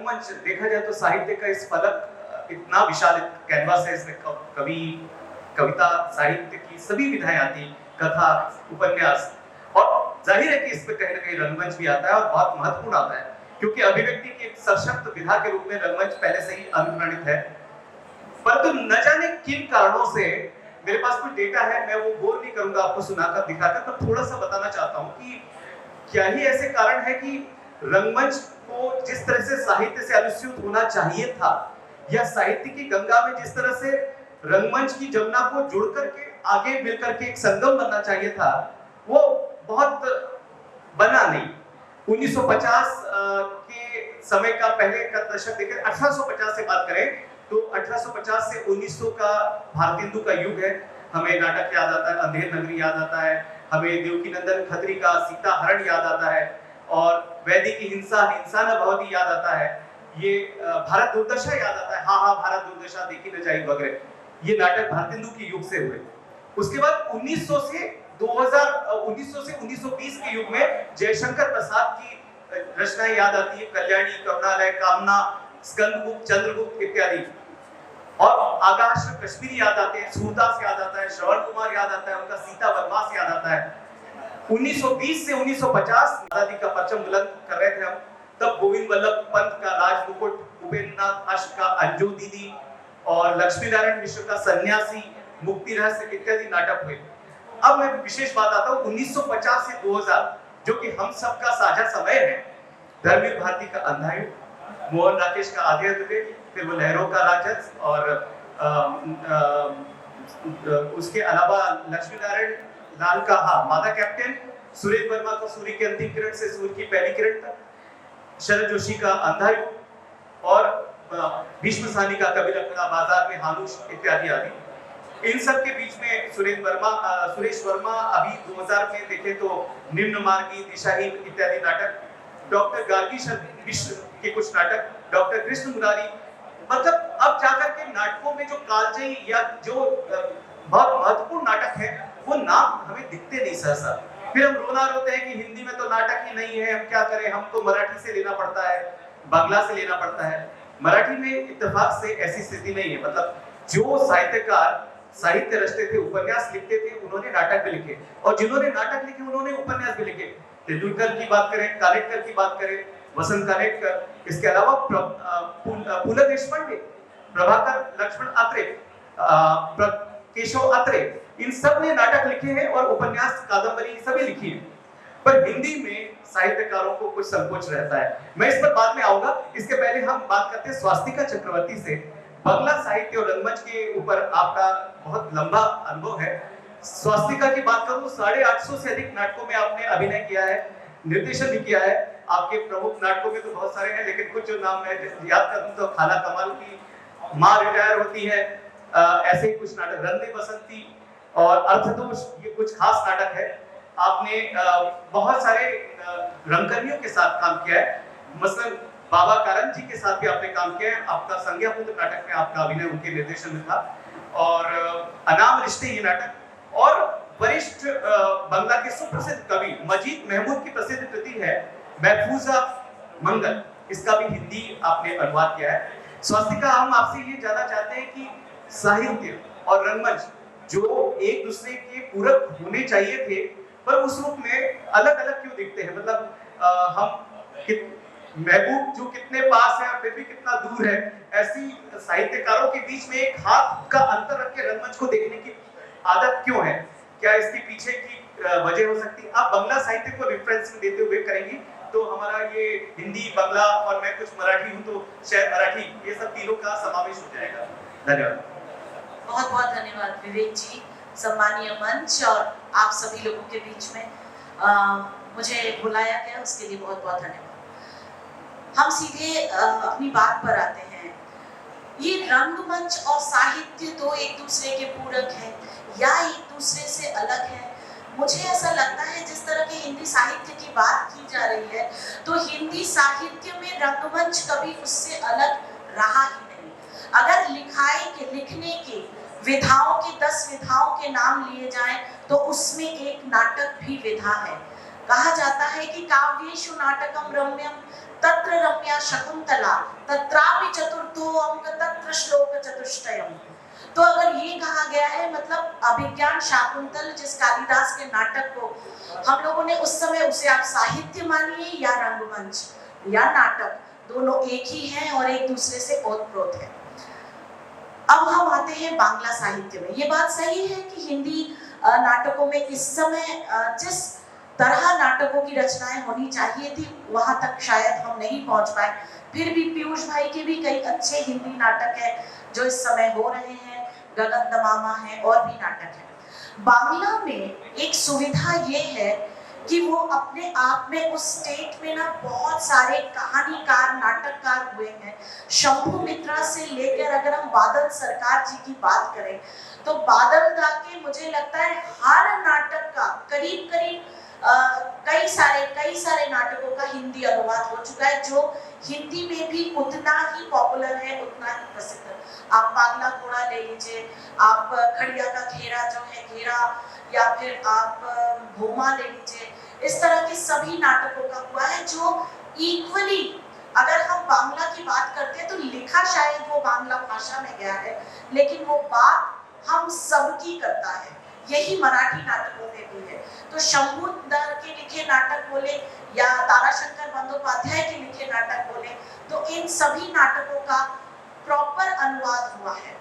रंगमंच देखा जाए तो साहित्य का इस फलक इतना विशाल कैनवास है, इसमें कवि, कविता, साहित्य की सभी विधाएं आती, कथा, उपन्यास, और जाहिर है कि इस पे कहीं ना कहीं रंगमंच भी आता है और बहुत महत्वपूर्ण आता है, क्योंकि अभिव्यक्ति की एक सशक्त विधा के रूप में रंगमंच पहले से ही अनुप्राणित है। परंतु न जाने किन कारणों से, मेरे पास कोई डेटा है, मैं वो बोर नहीं करूंगा आपको सुनाकर दिखाकर, पर थोड़ा सा बताना चाहता हूँ कि क्या ही ऐसे कारण है कि रंगमंच को जिस तरह से साहित्य से अनुस्यूत होना चाहिए था, या साहित्य की गंगा में जिस तरह से रंगमंच की जमुना को जुड़ करके आगे मिलकर के एक संगम बनना चाहिए था, वो बहुत बना नहीं। 1950 के समय का पहले का दशक देखें, 1850 से बात करें तो 1850 से 1900 का भारतेंदु का युग है। हमें नाटक याद आता है, अंधेर नगरी याद आता है, हमें देवकीनंदन खत्री का सीता हरण याद आता है, और वैदिक की हिंसा न भवती याद आता है, ये भारत दुर्दशा याद आता है, हाँ हाँ भारत दुर्दशा देखी न जाए वगैरह, ये नाटक भारतेंदु के युग से हुए। उसके बाद 1900 से 1920 के युग में जयशंकर प्रसाद की रचनाएं याद आती है, कल्याणी, करुणालय, कामना, स्कंदगुप्त, चंद्रगुप्त इत्यादि, और आकाश कश्मीरी याद आते हैं, सूरदास याद आता है, श्रवण कुमार याद आता है, उनका सीता वनवास याद आता है। 1920 से 1950 आजादी का परचम बुलंद कर रहे थे हम, तब गोविंद वल्लभ पंत का राजमुकुट, उपेंद्रनाथ अश्क का अंजू दीदी, और लक्ष्मी नारायण मिश्र का सन्यासी, मुक्ति रहस्य इत्यादि नाटक हुए। अब मैं विशेष बात आता हूँ 1950 से 2000, जो कि हम सबका साझा समय है। धर्मवीर भारती का अंधायुग, मोहन राकेश का आधे अधूरे, फिर वो लहरों का राजस, और उसके अलावा लक्ष्मी नारायण लाल का मादा कैप्टन, सुरेश वर्मा को सूर्य की अंतिम किरण से सूर्य की पहली किरण तक, शरद जोशी का अंधायुग, और भीष्म साहनी का कबीर अपना बाजार में हानुश इत्यादि आदि। इन सब के बीच में सुरेश वर्मा अभी 2000 में देखें तो निम्न मार्गी, दिशाहीन इत्यादि नाटक, डॉक्टर गार्गी मिश्र के कुछ नाटक, डॉक्टर कृष्ण मुरारी, मतलब अब जाकर के नाटकों में जो कालजयी या जो बहुत महत्वपूर्ण नाटक है, वो नाम हमें दिखते नहीं सहसा। फिर हम रोना रोते हैं कि हिंदी में तो नाटक ही नहीं है, हम क्या करें, हमको मराठी से लेना पड़ता है, बांग्ला से लेना पड़ता है। मराठी में इत्तेफाक से ऐसी स्थिति नहीं है, मतलब जो साहित्यकार साहित्य रचते थे, उपन्यास लिखते थे, उन्होंने नाटक भी लिखे, और जिन्होंने नाटक लिखे उन्होंने उपन्यास भी लिखे। तेंदुलकर की बात करें, कालेटकर की बात करें, वसंत कालेटकर, इसके अलावा पुलन देशपांडे, प्रभाकर लक्ष्मण अत्रे, केशव अत्रे, इन सब ने नाटक लिखे हैं और उपन्यास, कादंबरी सभी लिखी है। पर हिंदी में साहित्यकारों को कुछ संकोच रहता है, मैं इस पर बाद में आऊंगा। इसके पहले हम बात करते हैं स्वास्तिका चक्रवर्ती से। बांग्ला साहित्य और रंगमंच के ऊपर आपका बहुत लंबा अनुभव है। स्वास्तिका की बात करूं, 850 से अधिक नाटकों में आपने अभिनय किया है, निर्देशन भी किया है। आपके प्रमुख नाटकों में तो बहुत सारे हैं, लेकिन कुछ जो नाम मैं याद कर दूं तो खाला कमाल की माँ रिटायर होती है, ऐसे ही कुछ नाटक, रंदे बसंती और अर्थदोष, ये कुछ खास नाटक है। आपने बहुत सारे रंगकर्मियों के साथ काम किया है, मसलन बाबा कारन जी के साथ भी आपने काम किया है। आपका संज्ञा पुत्र नाटक में आपका अभिनय उनके निर्देशन में था, और अनाम रिश्ते ये नाटक, और वरिष्ठ बंगला के सुप्रसिद्ध कवि मजीद महमूद की प्रसिद्ध कृति है महफूजा मंगल, इसका भी हिंदी आपने अनुवाद किया है। स्वास्तिका, हम आपसे ये जानना चाहते हैं कि साहित्य और रंगमंच जो एक दूसरे के पूरक होने चाहिए थे, पर उस रूप में अलग अलग क्यों दिखते हैं? मतलब हम महबूब जो कितने पास है फिर भी कितना दूर है, ऐसी साहित्यकारों के बीच में एक हाथ का अंतर रख के रंगमंच को देखने की आदत क्यों है? क्या इसके पीछे की वजह हो सकती है? आप बांग्ला साहित्य को रेफरेंस में देते हुए करेंगी तो हमारा ये हिंदी, बांग्ला और मैं कुछ मराठी हूँ तो शायद मराठी, ये सब तीनों का समावेश हो जाएगा। धन्यवाद। बहुत बहुत धन्यवाद विवेक जी, सम्मानीय मंच और आप सभी लोगों के बीच में मुझे बुलाया गया, उसके लिए बहुत बहुत धन्यवाद। हम सीधे अपनी बात पर आते हैं। ये रंगमंच और साहित्य तो एक दूसरे के पूरक है या एक दूसरे से अलग है? मुझे ऐसा लगता है जिस तरह के हिंदी साहित्य की बात की जा रही है, तो हिंदी साहित्य में रंगमंच कभी उससे अलग रहा ही नहीं। अगर लिखने के विधाओं की 10 विधाओं के नाम लिए जाएं तो उसमें एक नाटक भी विधा है। कहा जाता है कि काव्येषु नाटकम रम्यम तत्र रम्या शकुंतला तत्रापि चतुर्थो अंक तत्र श्लोक चतुष्टयम। तो अगर ये कहा गया है मतलब अभिज्ञान शाकुंतल जिस कालिदास के नाटक को हम लोगों ने उस समय, उसे आप साहित्य मानिए या रंगमंच या नाटक, दोनों एक ही हैं और एक दूसरे से ओतप्रोत है। अब हम आते हैं बांग्ला साहित्य में। ये बात सही है कि हिंदी नाटकों में इस समय जिस तरह नाटकों की रचनाएं होनी चाहिए थी वहां तक शायद हम नहीं पहुंच पाए। फिर भी पीयूष भाई के भी कई अच्छे हिंदी नाटक हैं जो इस समय हो रहे हैं, गगन दमामा है और भी नाटक है। बांग्ला में एक सुविधा ये है कि वो अपने आप में उस स्टेट में ना बहुत सारे कहानीकार नाटककार हुए हैं। शंभू मित्रा से लेकर अगर हम बादल सरकार जी की बात करें तो बादल दा के मुझे लगता है हर नाटक का करीब करीब कई सारे नाटकों का हिंदी अनुवाद हो चुका है जो हिंदी में भी उतना ही पॉपुलर है, उतना ही प्रसिद्ध है। आप पागला घोड़ा ले लीजिए, आप खड़िया का घेरा जो है घेरा, या फिर आप भोमा ले लीजिए, इस तरह के सभी नाटकों का हुआ है जो इक्वली, अगर हम बांग्ला की बात करते हैं तो लिखा शायद वो बांग्ला भाषा में गया है लेकिन वो बात हम सबकी करता है। यही मराठी नाटकों में भी है। तो शंभू दर के लिखे नाटक बोले या ताराशंकर बंदोपाध्याय के लिखे नाटक बोले तो इन सभी नाटकों का प्रॉपर अनुवाद हुआ है।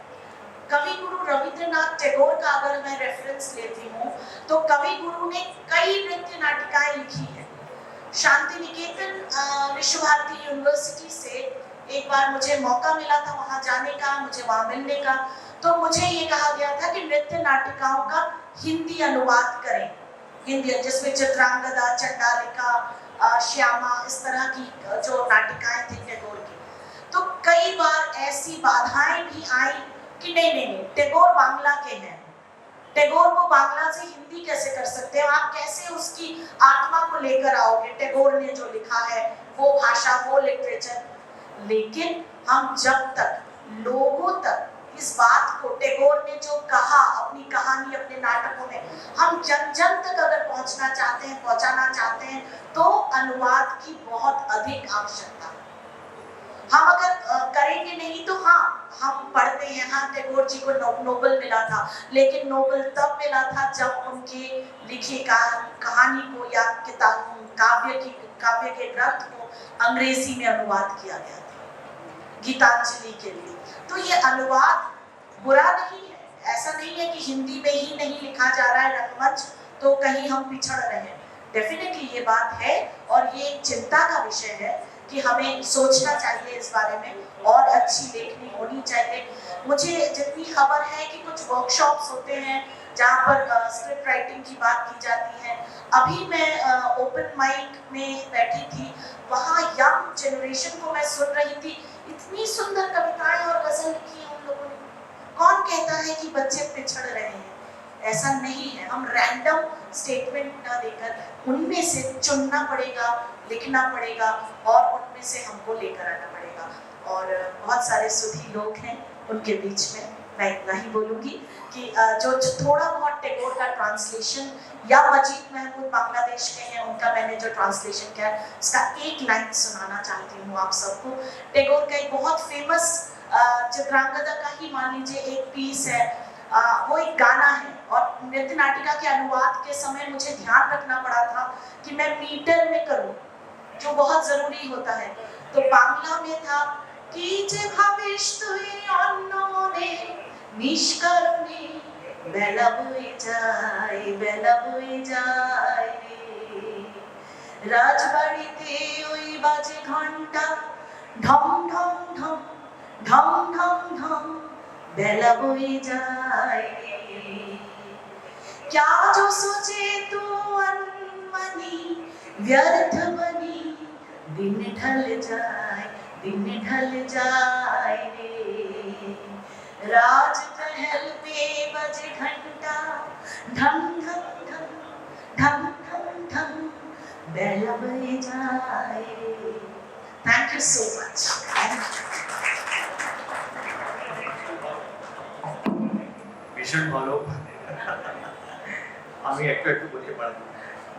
कवि गुरु रविंद्रनाथ टैगोर का अगर मैं रेफरेंस लेती हूँ तो कवि गुरु ने कई नृत्य नाटिकाएं लिखी है। शांति निकेतन विश्व भारती यूनिवर्सिटी से एक बार मुझे मौका मिला था वहां जाने का, मुझे वहां मिलने का, तो मुझे ये कहा गया था कि नृत्य नाटिकाओं का हिंदी अनुवाद करें, हिंदी जिसमें चित्रांगदा, चंडालिका, श्यामा, इस तरह की जो नाटिकाएं थी टैगोर की। तो कई बार ऐसी बाधाएं भी आई कि नहीं, टैगोर बांग्ला के हैं, टैगोर को बांग्ला से हिंदी कैसे कर सकते हो आप, कैसे उसकी आत्मा को लेकर आओगे, टैगोर ने जो लिखा है वो भाषा, वो लिटरेचर। लेकिन हम जब तक लोगों तक इस बात को, टैगोर ने जो कहा अपनी कहानी, अपने नाटकों में, हम जन जन तक अगर पहुंचना चाहते हैं, पहुंचाना चाहते हैं तो अनुवाद की बहुत अधिक आवश्यकता है। हम अगर करेंगे नहीं तो हाँ, हम पढ़ते हैं, हाँ टैगोर जी को नोबेल मिला था, लेकिन नोबेल तब मिला था जब उनके लिखे कहानी को या किताब, काव्य के ग्रंथ को अंग्रेजी में अनुवाद किया गया था गीतांजलि के लिए। तो ये अनुवाद बुरा नहीं है, ऐसा नहीं है कि हिंदी में ही नहीं लिखा जा रहा है रंगमंच तो कहीं हम पिछड़ रहे हैं। डेफिनेटली ये बात है और ये एक चिंता का विषय है कि हमें सोचना चाहिए इस बारे में और अच्छी लेखनी होनी चाहिए। मुझे जितनी खबर है कि कुछ वर्कशॉप्स होते हैं जहाँ पर स्क्रिप्ट राइटिंग की बात की जाती है। अभी मैं ओपन माइक में बैठी थी, वहाँ यंग जनरेशन को मैं सुन रही थी, इतनी सुंदर कविताएं और गजल लिखी है उन लोगों ने। कौन कहता है कि बच्चे पिछड़ रहे हैं? ऐसा नहीं है। हम रैंडम स्टेटमेंट ना देकर उनमें से चुनना पड़ेगा, लिखना पड़ेगा और उनमें से हमको लेकर आना पड़ेगा। और बहुत सारे सुधी लोग हैं उनके बीच में मैं इतना ही बोलूँगी कि जो थोड़ा बहुत टैगोर का ट्रांसलेशन या मजीद महमूद बांग्लादेश के हैं, उनका मैंने जो ट्रांसलेशन किया है उसका एक लाइन सुनाना चाहती हूँ आप सबको। टैगोर का एक बहुत फेमस चित्रांगदा का ही मान लीजिए एक पीस है, वो एक गाना है और नृत्य नाटिका के अनुवाद के समय मुझे ध्यान रखना पड़ा था कि मैं मीटर में करूं, जो बहुत जरूरी होता है। तो बांग्ला में था कि जे भावेश तुई अन्न मने निष्करुणे बेला बয়ে যায় रे राजबाड़ीते ओई बाजे घंटा ढम ढम ढम ढम ढम ढम बेला बয়ে যায় रे। क्या जो सोचे तू अनमनी व्यर्थ बनी दिन ढल जाए रे। राजमहल में बजे घंटा ढम ढम ढम ढम ढम ढम बेला बয়ে যায় रे। Thank you so much. ভীষণ ভালো। আমি একটু বলতে পারবো।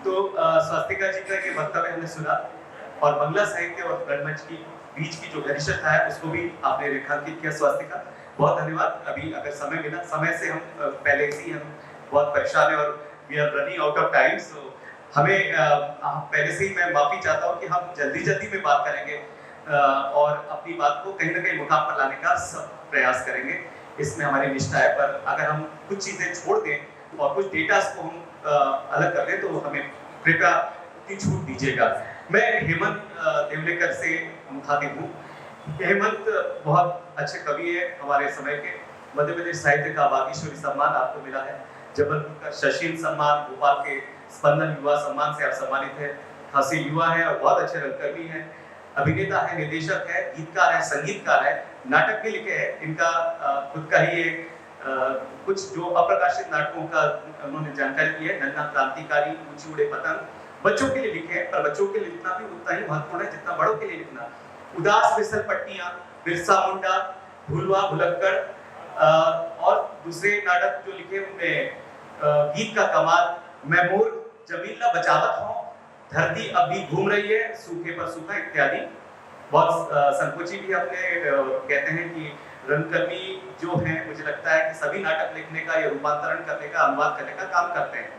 तो स्वास्तिका जी का ये वक्तव्य हमने सुना और बंगला साहित्य और रंगमंच की बीच की जो घनिष्ठता है उसको भी आपने रेखांकित किया स्वास्तिका, बहुत धन्यवाद। अभी अगर समय मिला, समय से हम पहले से ही हम बहुत परेशान है और we are running out of time, so हमें पहले से ही मैं माफी चाहता हूँ कि हम जल्दी में बात करेंगे और अपनी बात को कहीं ना कहीं मुकाम पर लाने का सब प्रयास करेंगे, इसमें हमारी निष्ठा है। पर अगर हम कुछ चीजें छोड़ दें और कुछ डेटा को हम अलग कर दें तो हमें कृपया की छूट दीजिएगा। मैं हेमंत देवलेकर से मुखातिब हूँ। हेमंत बहुत अच्छे कवि है हमारे समय के। मध्य प्रदेश साहित्य का वागीश्वरी सम्मान आपको मिला है, जबलपुर का शशील सम्मान, भोपाल के स्पंदन युवा सम्मान से आप सम्मानित है। खासी युवा है और बहुत अच्छे रंगकर्मी है, अभिनेता है, निर्देशक है, गीतकार है, संगीतकार है, नाटक भी लिखे हैं। इनका खुद का ही एक कुछ जो अप्रकाशित नाटकों का उन्होंने जानकारी दी है। नन्हा क्रांतिकारी, ऊंची उड़े पतंग बच्चों के लिए लिखे हैं, पर बच्चों के लिए लिखना भी उतना ही महत्वपूर्ण है जितना बड़ों के लिए लिखना। उदास फिसल पट्टियां, बिरसा मुंडा, भूलवा भुलक्कड़ और दूसरे नाटक जो लिखे उनमें गीत का कमाल, मैं मोर जमीला बचावत हूँ, धरती अब भी घूम रही है, सूखे पर सूखा इत्यादि। बहुत संकोची भी अपने कहते हैं कि रंगकर्मी जो हैं, मुझे लगता है कि सभी नाटक लिखने का या रूपांतरण करने का, अनुवाद करने का काम करते हैं।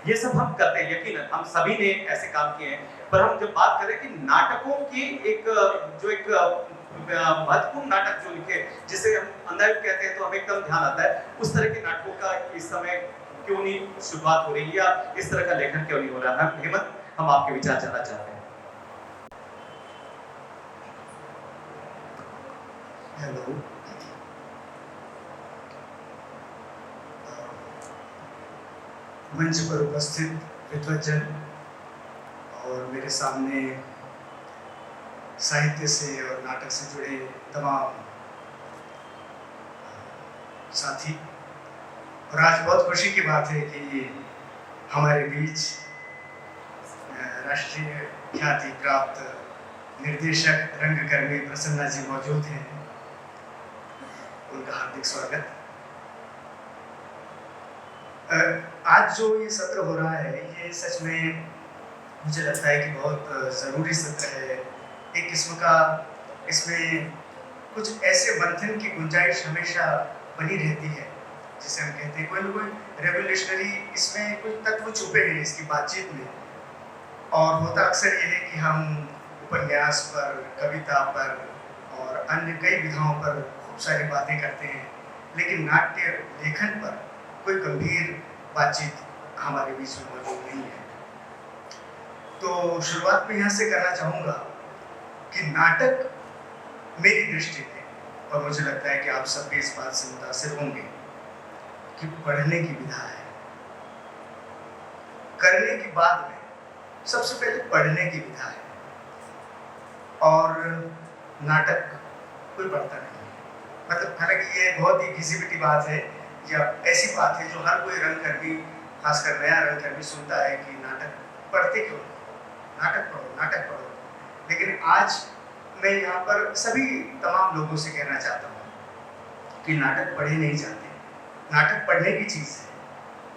ये सब हम करते हैं, यकीनन हम सभी ने ऐसे काम किए हैं। पर हम जब बात करें कि नाटकों की एक महत्वपूर्ण नाटक जो लिखे जिसे हम अंधायुक्त कहते हैं तो हमें एकदम ध्यान आता है, उस तरह के नाटकों का इस समय क्यों नहीं शुरुआत हो रही है या इस तरह का लेखन क्यों नहीं हो रहा है? हेमंत, हम आपके विचार जानना चाहते हैं। हेलो, मंच पर उपस्थित विद्वज्जन और मेरे सामने साहित्य से और नाटक से जुड़े तमाम साथी, और आज बहुत खुशी की बात है कि हमारे बीच राष्ट्रीय ख्याति प्राप्त निर्देशक रंगकर्मी प्रसन्ना जी मौजूद हैं। उनका हार्दिक स्वागत। आज जो ये सत्र हो रहा है, ये सच में मुझे लगता है कि बहुत ज़रूरी सत्र है। एक किस्म का इसमें कुछ ऐसे मंथन की गुंजाइश हमेशा बनी रहती है, जिसे हम कहते हैं कोई ना कोई रेवोल्यूशनरी इसमें कुछ तत्व छुपे हैं इसकी बातचीत में। और होता अक्सर ये है कि हम उपन्यास पर, कविता पर और अन्य कई विधाओं पर खूब सारी बातें करते हैं, लेकिन नाट्य लेखन पर कोई गंभीर बातचीत हमारे बीच में मौजूद नहीं है। तो शुरुआत में यहाँ से करना चाहूँगा कि नाटक मेरी दृष्टि में, और मुझे लगता है कि आप सब भी इस बात से मुतासिर होंगे, कि पढ़ने की विधा है। करने की बाद में सबसे पहले पढ़ने की विधा है। और नाटक कोई पढ़ता नहीं है, मतलब हालांकि ये बहुत ही घिसी-पिटी बात है या ऐसी बात है जो हर कोई रंगकर्मी, खासकर नया रंगकर्मी सुनता है कि नाटक पढ़ते क्यों, नाटक पढ़ो, नाटक पढ़ो। लेकिन आज मैं यहाँ पर सभी तमाम लोगों से कहना चाहता हूँ कि नाटक पढ़े नहीं जाते, नाटक पढ़ने की चीज़ है,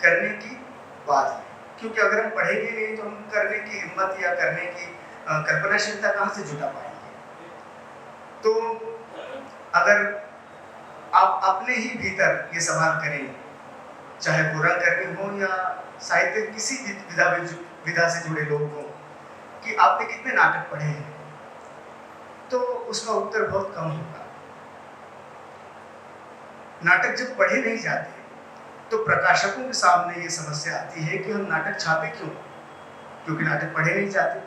करने की बात है। क्योंकि अगर हम पढ़ेंगे नहीं तो हम करने की हिम्मत या करने की कल्पनाशीलता कहाँ से जुटा पाएंगे। तो अगर आप अपने ही भीतर ये सवाल करें, चाहे वो रंगकर्मी हो या साहित्य किसी भी विधा से जुड़े लोग हों, कि आपने कितने नाटक पढ़े हैं, तो उसका उत्तर बहुत कम होगा। नाटक जब पढ़े नहीं जाते तो प्रकाशकों के सामने ये समस्या आती है कि हम नाटक छापे क्यों, क्योंकि नाटक पढ़े नहीं जाते।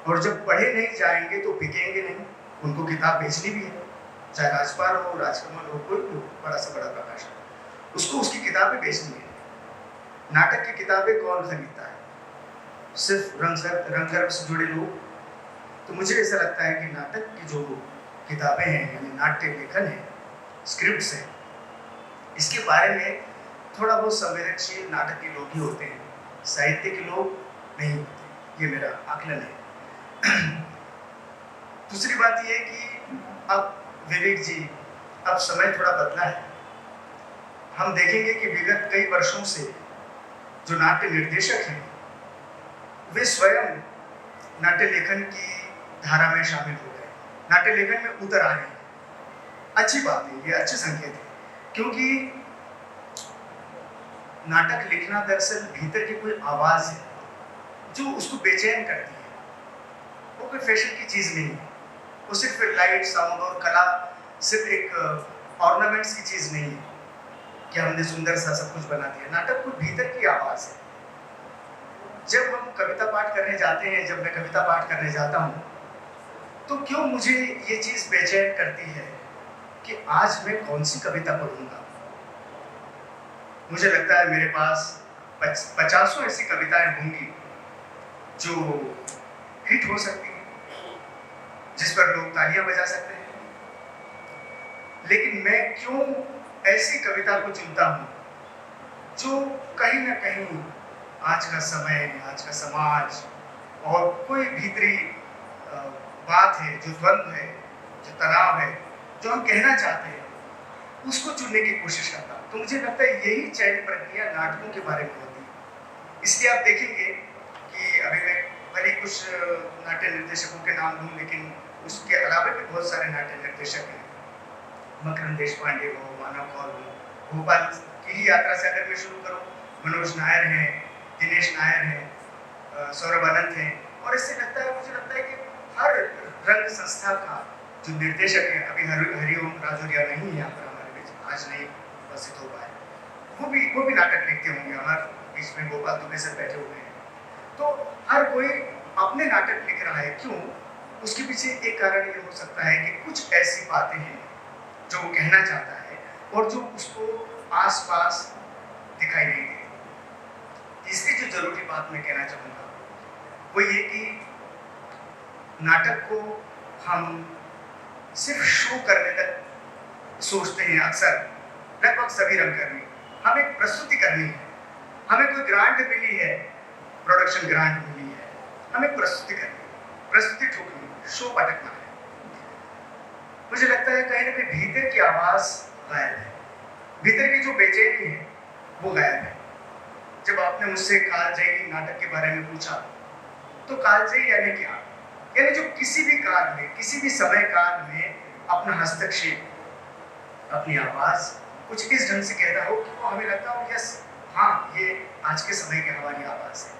और जब पढ़े नहीं जाएंगे तो बिकेंगे नहीं, उनको किताब बेचनी भी है, चाहे राजपाल हो, राजकमल हो, कोई भी बड़ा से बड़ा प्रकाशक, उसको उसकी किताबें बेचनी है। नाटक की किताबें कौन खरीदता है? सिर्फ रंगकर्म से जुड़े लोग। तो मुझे ऐसा लगता है कि नाटक की जो किताबें हैं, यानी नाट्य लेखन है, स्क्रिप्ट्स है, इसके बारे में थोड़ा बहुत संवेदनशील नाटक के लोग ही होते हैं, साहित्य के लोग नहीं होते। ये मेरा आकलन है। दूसरी बात यह है कि अब विवेक जी, अब समय थोड़ा बदला है। हम देखेंगे कि विगत कई वर्षों से जो नाट्य निर्देशक हैं वे स्वयं नाट्य लेखन की धारा में शामिल हो गए, नाट्य लेखन में उतर आए। अच्छी बात है, ये अच्छे संकेत है, क्योंकि नाटक लिखना दरअसल भीतर की कोई आवाज है जो उसको बेचैन करती है। वो कोई फैशन की चीज नहीं है, वो सिर्फ लाइट, साउंड और कला सिर्फ एक ऑर्नामेंट्स की चीज नहीं है कि हमने सुंदर सा सब कुछ बना दिया। नाटक कोई भीतर की आवाज है। जब हम कविता पाठ करने जाते हैं, जब मैं कविता पाठ करने जाता हूँ, तो क्यों मुझे ये चीज बेचैन करती है कि आज मैं कौन सी कविता पढ़ूंगा। मुझे लगता है मेरे पास 50 ऐसी कविताएं होंगी जो हिट हो सकती हैं, जिस पर लोग तालियां बजा सकते हैं, लेकिन मैं क्यों ऐसी कविता को चुनता हूँ जो कहीं ना कहीं आज का समय, आज का समाज और कोई भीतरी बात है, जो द्वंद्व है, जो तनाव है, जो हम कहना चाहते हैं, उसको चुनने की कोशिश करता हूँ। तो मुझे लगता है यही चयन प्रक्रिया नाटकों के बारे में होती है। इसलिए आप देखेंगे कि अभी मैं भले कुछ नाट्य निर्देशकों के नाम लूँ, लेकिन उसके अलावा भी बहुत सारे नाट्य निर्देशक हैं। मकरंद देशपांडे हो, मानव कौर हो, भोपाल की ही यात्रा से अगर मैं शुरू करूँ, मनोज नायर हैं, दिनेश नायर हैं, सौरभ अनंत हैं, और इससे लगता है, मुझे लगता है कि हर रंग संस्था का जो निर्देशक है, अभी हरिओम राजौरिया नहीं है यहाँ पर हमारे बीच, आज नहीं उपस्थित हो पाए, वो भी नाटक लिखते होंगे। हमारे बीच में गोपाल दुबे सर बैठे हुए हैं। तो हर कोई अपने नाटक लिख रहा है। क्यों? उसके पीछे एक कारण ये हो सकता है कि कुछ ऐसी बातें हैं जो वो कहना चाहता है और जो उसको आसपास दिखाई नहीं देती। तीसरी जो जरूरी बात मैं कहना चाहूँगा वो ये कि नाटक को हम सिर्फ शो करने तक सोचते हैं अक्सर, लगभग सभी रंगकर्मी। हमें एक प्रस्तुति करनी है, हमें कोई ग्रांट मिली है, प्रोडक्शन ग्रांट मिली है, हमें प्रस्तुति करनी है, प्रस्तुति ठोकनी है, शो पटकना है। मुझे लगता है कहीं ना कहीं भीतर की आवाज गायब है, भीतर की जो बेचैनी है वो गायब है। जब आपने मुझसे कालजयी नाटक के बारे में पूछा, तो कालजयी यानी क्या? यानी जो किसी भी काल में, किसी भी समय काल में अपना हस्तक्षेप, अपनी आवाज कुछ इस ढंग से कह रहा हो कि वो हमें लगता हो यस, हाँ, ये आज के समय की हमारी आवाज है।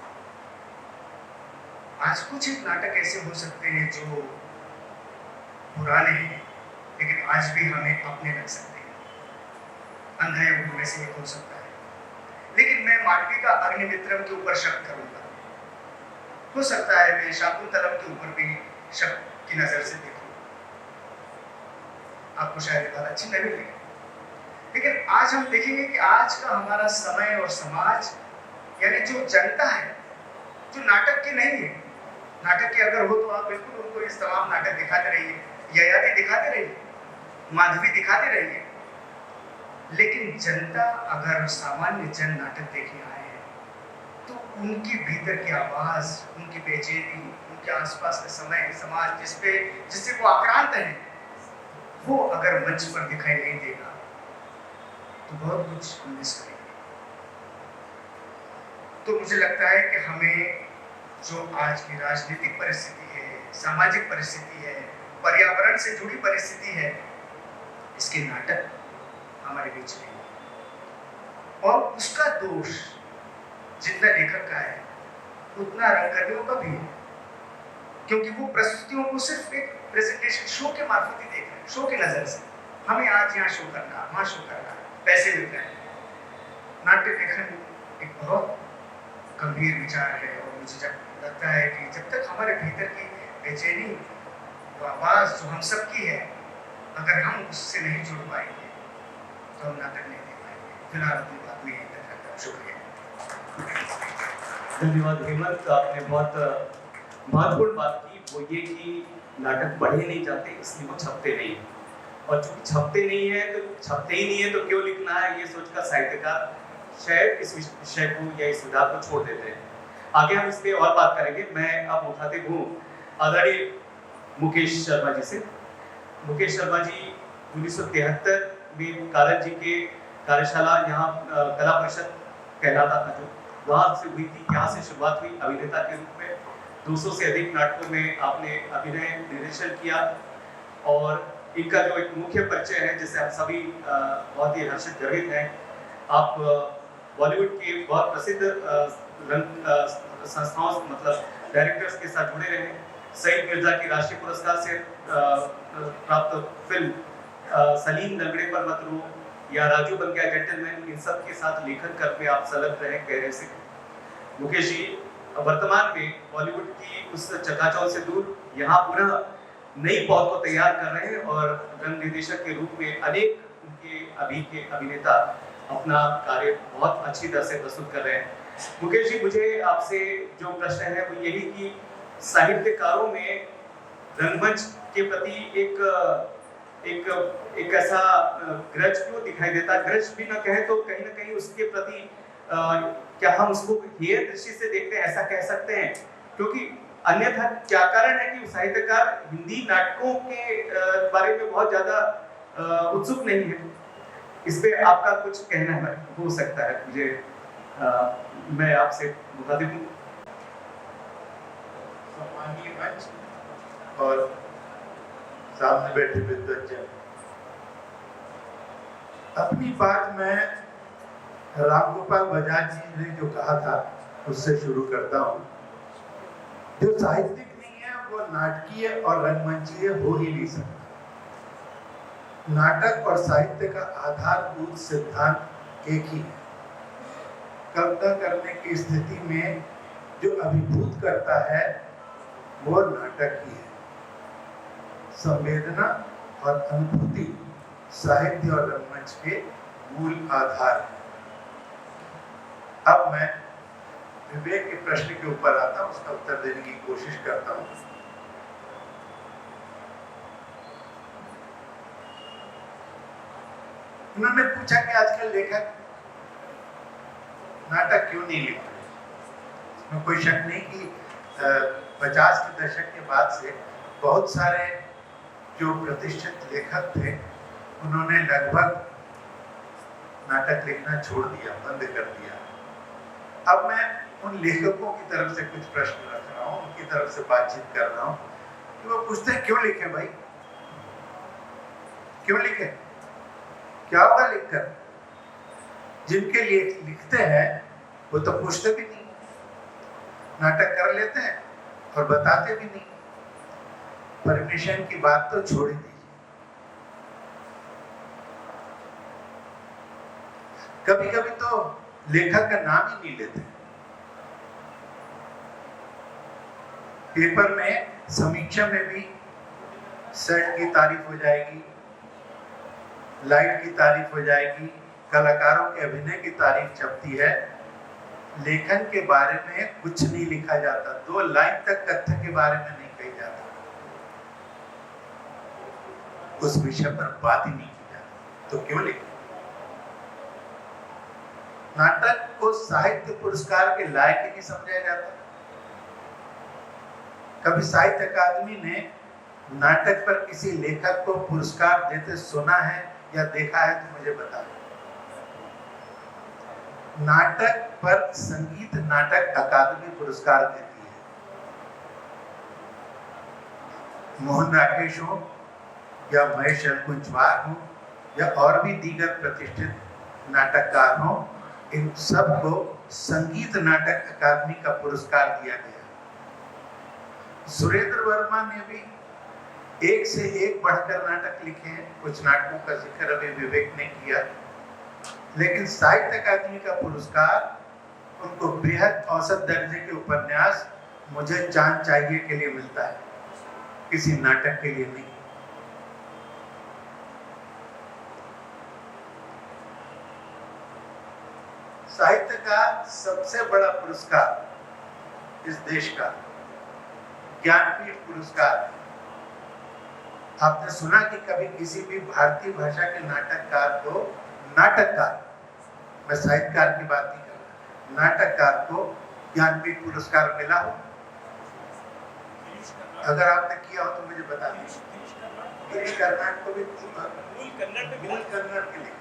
आज कुछ एक नाटक ऐसे हो सकते हैं जो पुराने हैं, लेकिन आज भी हमें अपने लग सकते हैं। अंधा युग में से एक हो सकता है। लेकिन मैं मालविका अग्निमित्रम के ऊपर शक करूंगा। हो सकता है मैं शाकुंतलम के ऊपर भी शक की नजर से देखूं। आपको शायद बात अच्छी नहीं लगे, लेकिन आज हम देखेंगे कि आज का हमारा समय और समाज, यानी जो जनता है, जो नाटक की नहीं है, नाटक के अगर हो तो आप बिल्कुल उनको इस तमाम नाटक दिखाते रहिए, ययाति दिखाते रहिए, माधवी दिखाते रहिए, लेकिन जनता अगर सामान्य जन नाटक देखने आए हैं तो उनकी भीतर की आवाज, उनकी बेचैनी, उनके आसपास का समय, समाज जिससे वो आक्रांत है, वो अगर मंच पर दिखाई नहीं देगा तो बहुत कुछ मिस करेंगे। तो मुझे लगता है कि हमें जो आज की राजनीतिक परिस्थिति है, सामाजिक परिस्थिति है, पर्यावरण से जुड़ी परिस्थिति है, इसके नाटक हमारे बीच में, और उसका दोष जितना लेखक का है उतना रंगकर्मियों का भी है, क्योंकि वो प्रस्तुतियों को सिर्फ एक प्रेजेंटेशन शो के मार्फत ही देख रहे हैं, शो की नजर से। हमें आज यहाँ शो करना, वहाँ शो करना, पैसे मिल रहे हैं। नाट्य लेखन एक बहुत गंभीर विचार है, और मुझे जब लगता है कि जब तक हमारे भीतर की बेचैनी, वो आवाज जो हम सब की है, अगर हम उससे नहीं जुड़ पाएंगे तो हम नाटक नहीं दे पाएंगे। फिलहाल अपनी बात में यही तक रखता हूँ। शुक्रिया। धन्यवाद हेमंत, आपने बहुत महत्वपूर्ण बात की, वो ये कि नाटक पढ़े नहीं जाते, इसलिए वो छपते नहीं, और चूंकि छपते नहीं है तो छपते ही नहीं है तो क्यों लिखना है, ये सोचकर साहित्यकार शायद इस विषय को या इस विधा को छोड़ देते हैं। आगे हम इस पे और बात करेंगे। मैं अब उठाते हूँ आदरणीय मुकेश शर्मा जी से। मुकेश शर्मा जी 1973 में कारक जी के कार्यशाला, यहाँ कला परिषद कहलाता था जो, वहाँ से हुई थी, यहाँ से शुरुआत हुई अभिनेता के रूप में, 200 से अधिक नाटकों में आपने अभिनय निर्देशन किया और इनका जो एक मुख्य परिचय है जिससे हम सभी बहुत ही हर्षित गर्वित हैं। आप बॉलीवुड के बहुत प्रसिद्ध संस्थाओं मतलब डायरेक्टर्स के साथ जुड़े रहे। सईद मिर्जा की राष्ट्रीय पुरस्कार से प्राप्त फिल्म सलीम लंगड़े पर मत रो या राजू बन गया जेंटलमैन, इन सब के साथ लेखन कर में आप संलग्न रहे गहरे से। मुकेश जी वर्तमान में बॉलीवुड की उस चकाचौंध से दूर यहाँ पुनः नई पौध को तैयार कर रहे हैं और रंग निर्देशक के रूप में अनेक उनके अभी के अभिनेता अपना कार्य बहुत अच्छी तरह से प्रस्तुत कर रहे हैं। मुकेश जी मुझे आपसे जो प्रश्न है वो यही कि साहित्यकारों में रंगमंच के प्रति एक ऐसा ग्रज क्यों दिखाई देता? ग्रज भी ना कहे तो कहीं ना कहीं उसके प्रति क्या हम उसको हेय दृष्टि से देखते हैं, ऐसा कह सकते हैं? क्योंकि अन्यथा क्या कारण है कि साहित्यकार हिंदी नाटकों के बारे में बहुत ज्यादा उत्सुक नहीं है? इस पे आपका कुछ कहना है हो सकता है मुझे मैं आपसे मुखातिब हूँ। सम्मानीय मंच और सामने बैठे विद्वज्जन, अपनी बात मैं रामगोपाल बजाज जी ने जो कहा था उससे शुरू करता हूँ। जो साहित्यिक नहीं है वो नाटकीय और रंगमंचीय हो ही नहीं सकता। नाटक और साहित्य का आधारभूत सिद्धांत एक ही है। कल्पना करने की स्थिति में जो अभिभूत करता है वो नाटक ही है। संवेदना और अनुभूति साहित्य और रंगमंच के मूल आधार है। अब मैं विवेक के प्रश्न के ऊपर आता हूं, उसका उत्तर देने की कोशिश करता हूं। उन्होंने पूछा कि आजकल लेखक नाटक क्यों नहीं लिख रहे। इसमें कोई शक नहीं कि 50 के दशक के बाद से बहुत सारे जो प्रतिष्ठित लेखक थे उन्होंने लगभग नाटक लिखना छोड़ दिया, बंद कर दिया। अब मैं उन लेखकों की तरफ से कुछ प्रश्न रख रहा हूँ, उनकी तरफ से बातचीत कर रहा हूँ कि वो पूछते हैं क्यों लिखे भाई, क्यों लिखे, क्या होगा लिखकर? जिनके लिए लिखते हैं वो तो पूछते भी नहीं, नाटक कर लेते हैं और बताते भी नहीं। परमिशन की बात तो छोड़ ही दीजिए। कभी कभी तो लेखक का नाम ही नहीं लेते। पेपर में समीक्षा में भी सेट की तारीफ हो जाएगी, लाइट की तारीफ हो जाएगी, कलाकारों के अभिनय की तारीफ छपती है। लेखन के बारे में कुछ नहीं लिखा जाता, 2 लाइन तक कथ्य के बारे में नहीं कही जाता, उस विषय पर बात ही नहीं की जाती। तो क्यों लिखे? नाटक को साहित्य पुरस्कार के लायक ही नहीं समझा जाता। कभी साहित्य अकादमी ने नाटक पर किसी लेखक को पुरस्कार देते सुना है या देखा है तो मुझे बता दो। नाटक पर संगीत नाटक अकादमी पुरस्कार देती है। मोहन राकेश हो या महेश कुंजवार हो या और भी दीगर प्रतिष्ठित नाटककार हो, इन सब को संगीत नाटक अकादमी का पुरस्कार दिया गया। सुरेंद्र वर्मा ने भी एक से एक बढ़कर नाटक लिखे हैं। कुछ नाटकों का जिक्र अभी विवेक ने किया, लेकिन साहित्य अकादमी का पुरस्कार उनको बेहद औसत दर्जे के उपन्यास मुझे चांद चाहिए के लिए मिलता है, किसी नाटक के लिए नहीं। साहित्य का सबसे बड़ा पुरस्कार इस देश का ज्ञानपीठ पुरस्कार है। आपने सुना कि कभी किसी भी भारतीय भाषा के नाटककार को, नाटककार, मैं साहित्यकार की बात नहीं कर रहा, नाटककार को ज्ञानपीठ पुरस्कार मिला हो? अगर आपने किया हो तो मुझे बता दीजिए। गिरीश कर्नाड को भी मूल कन्नड़ के लिए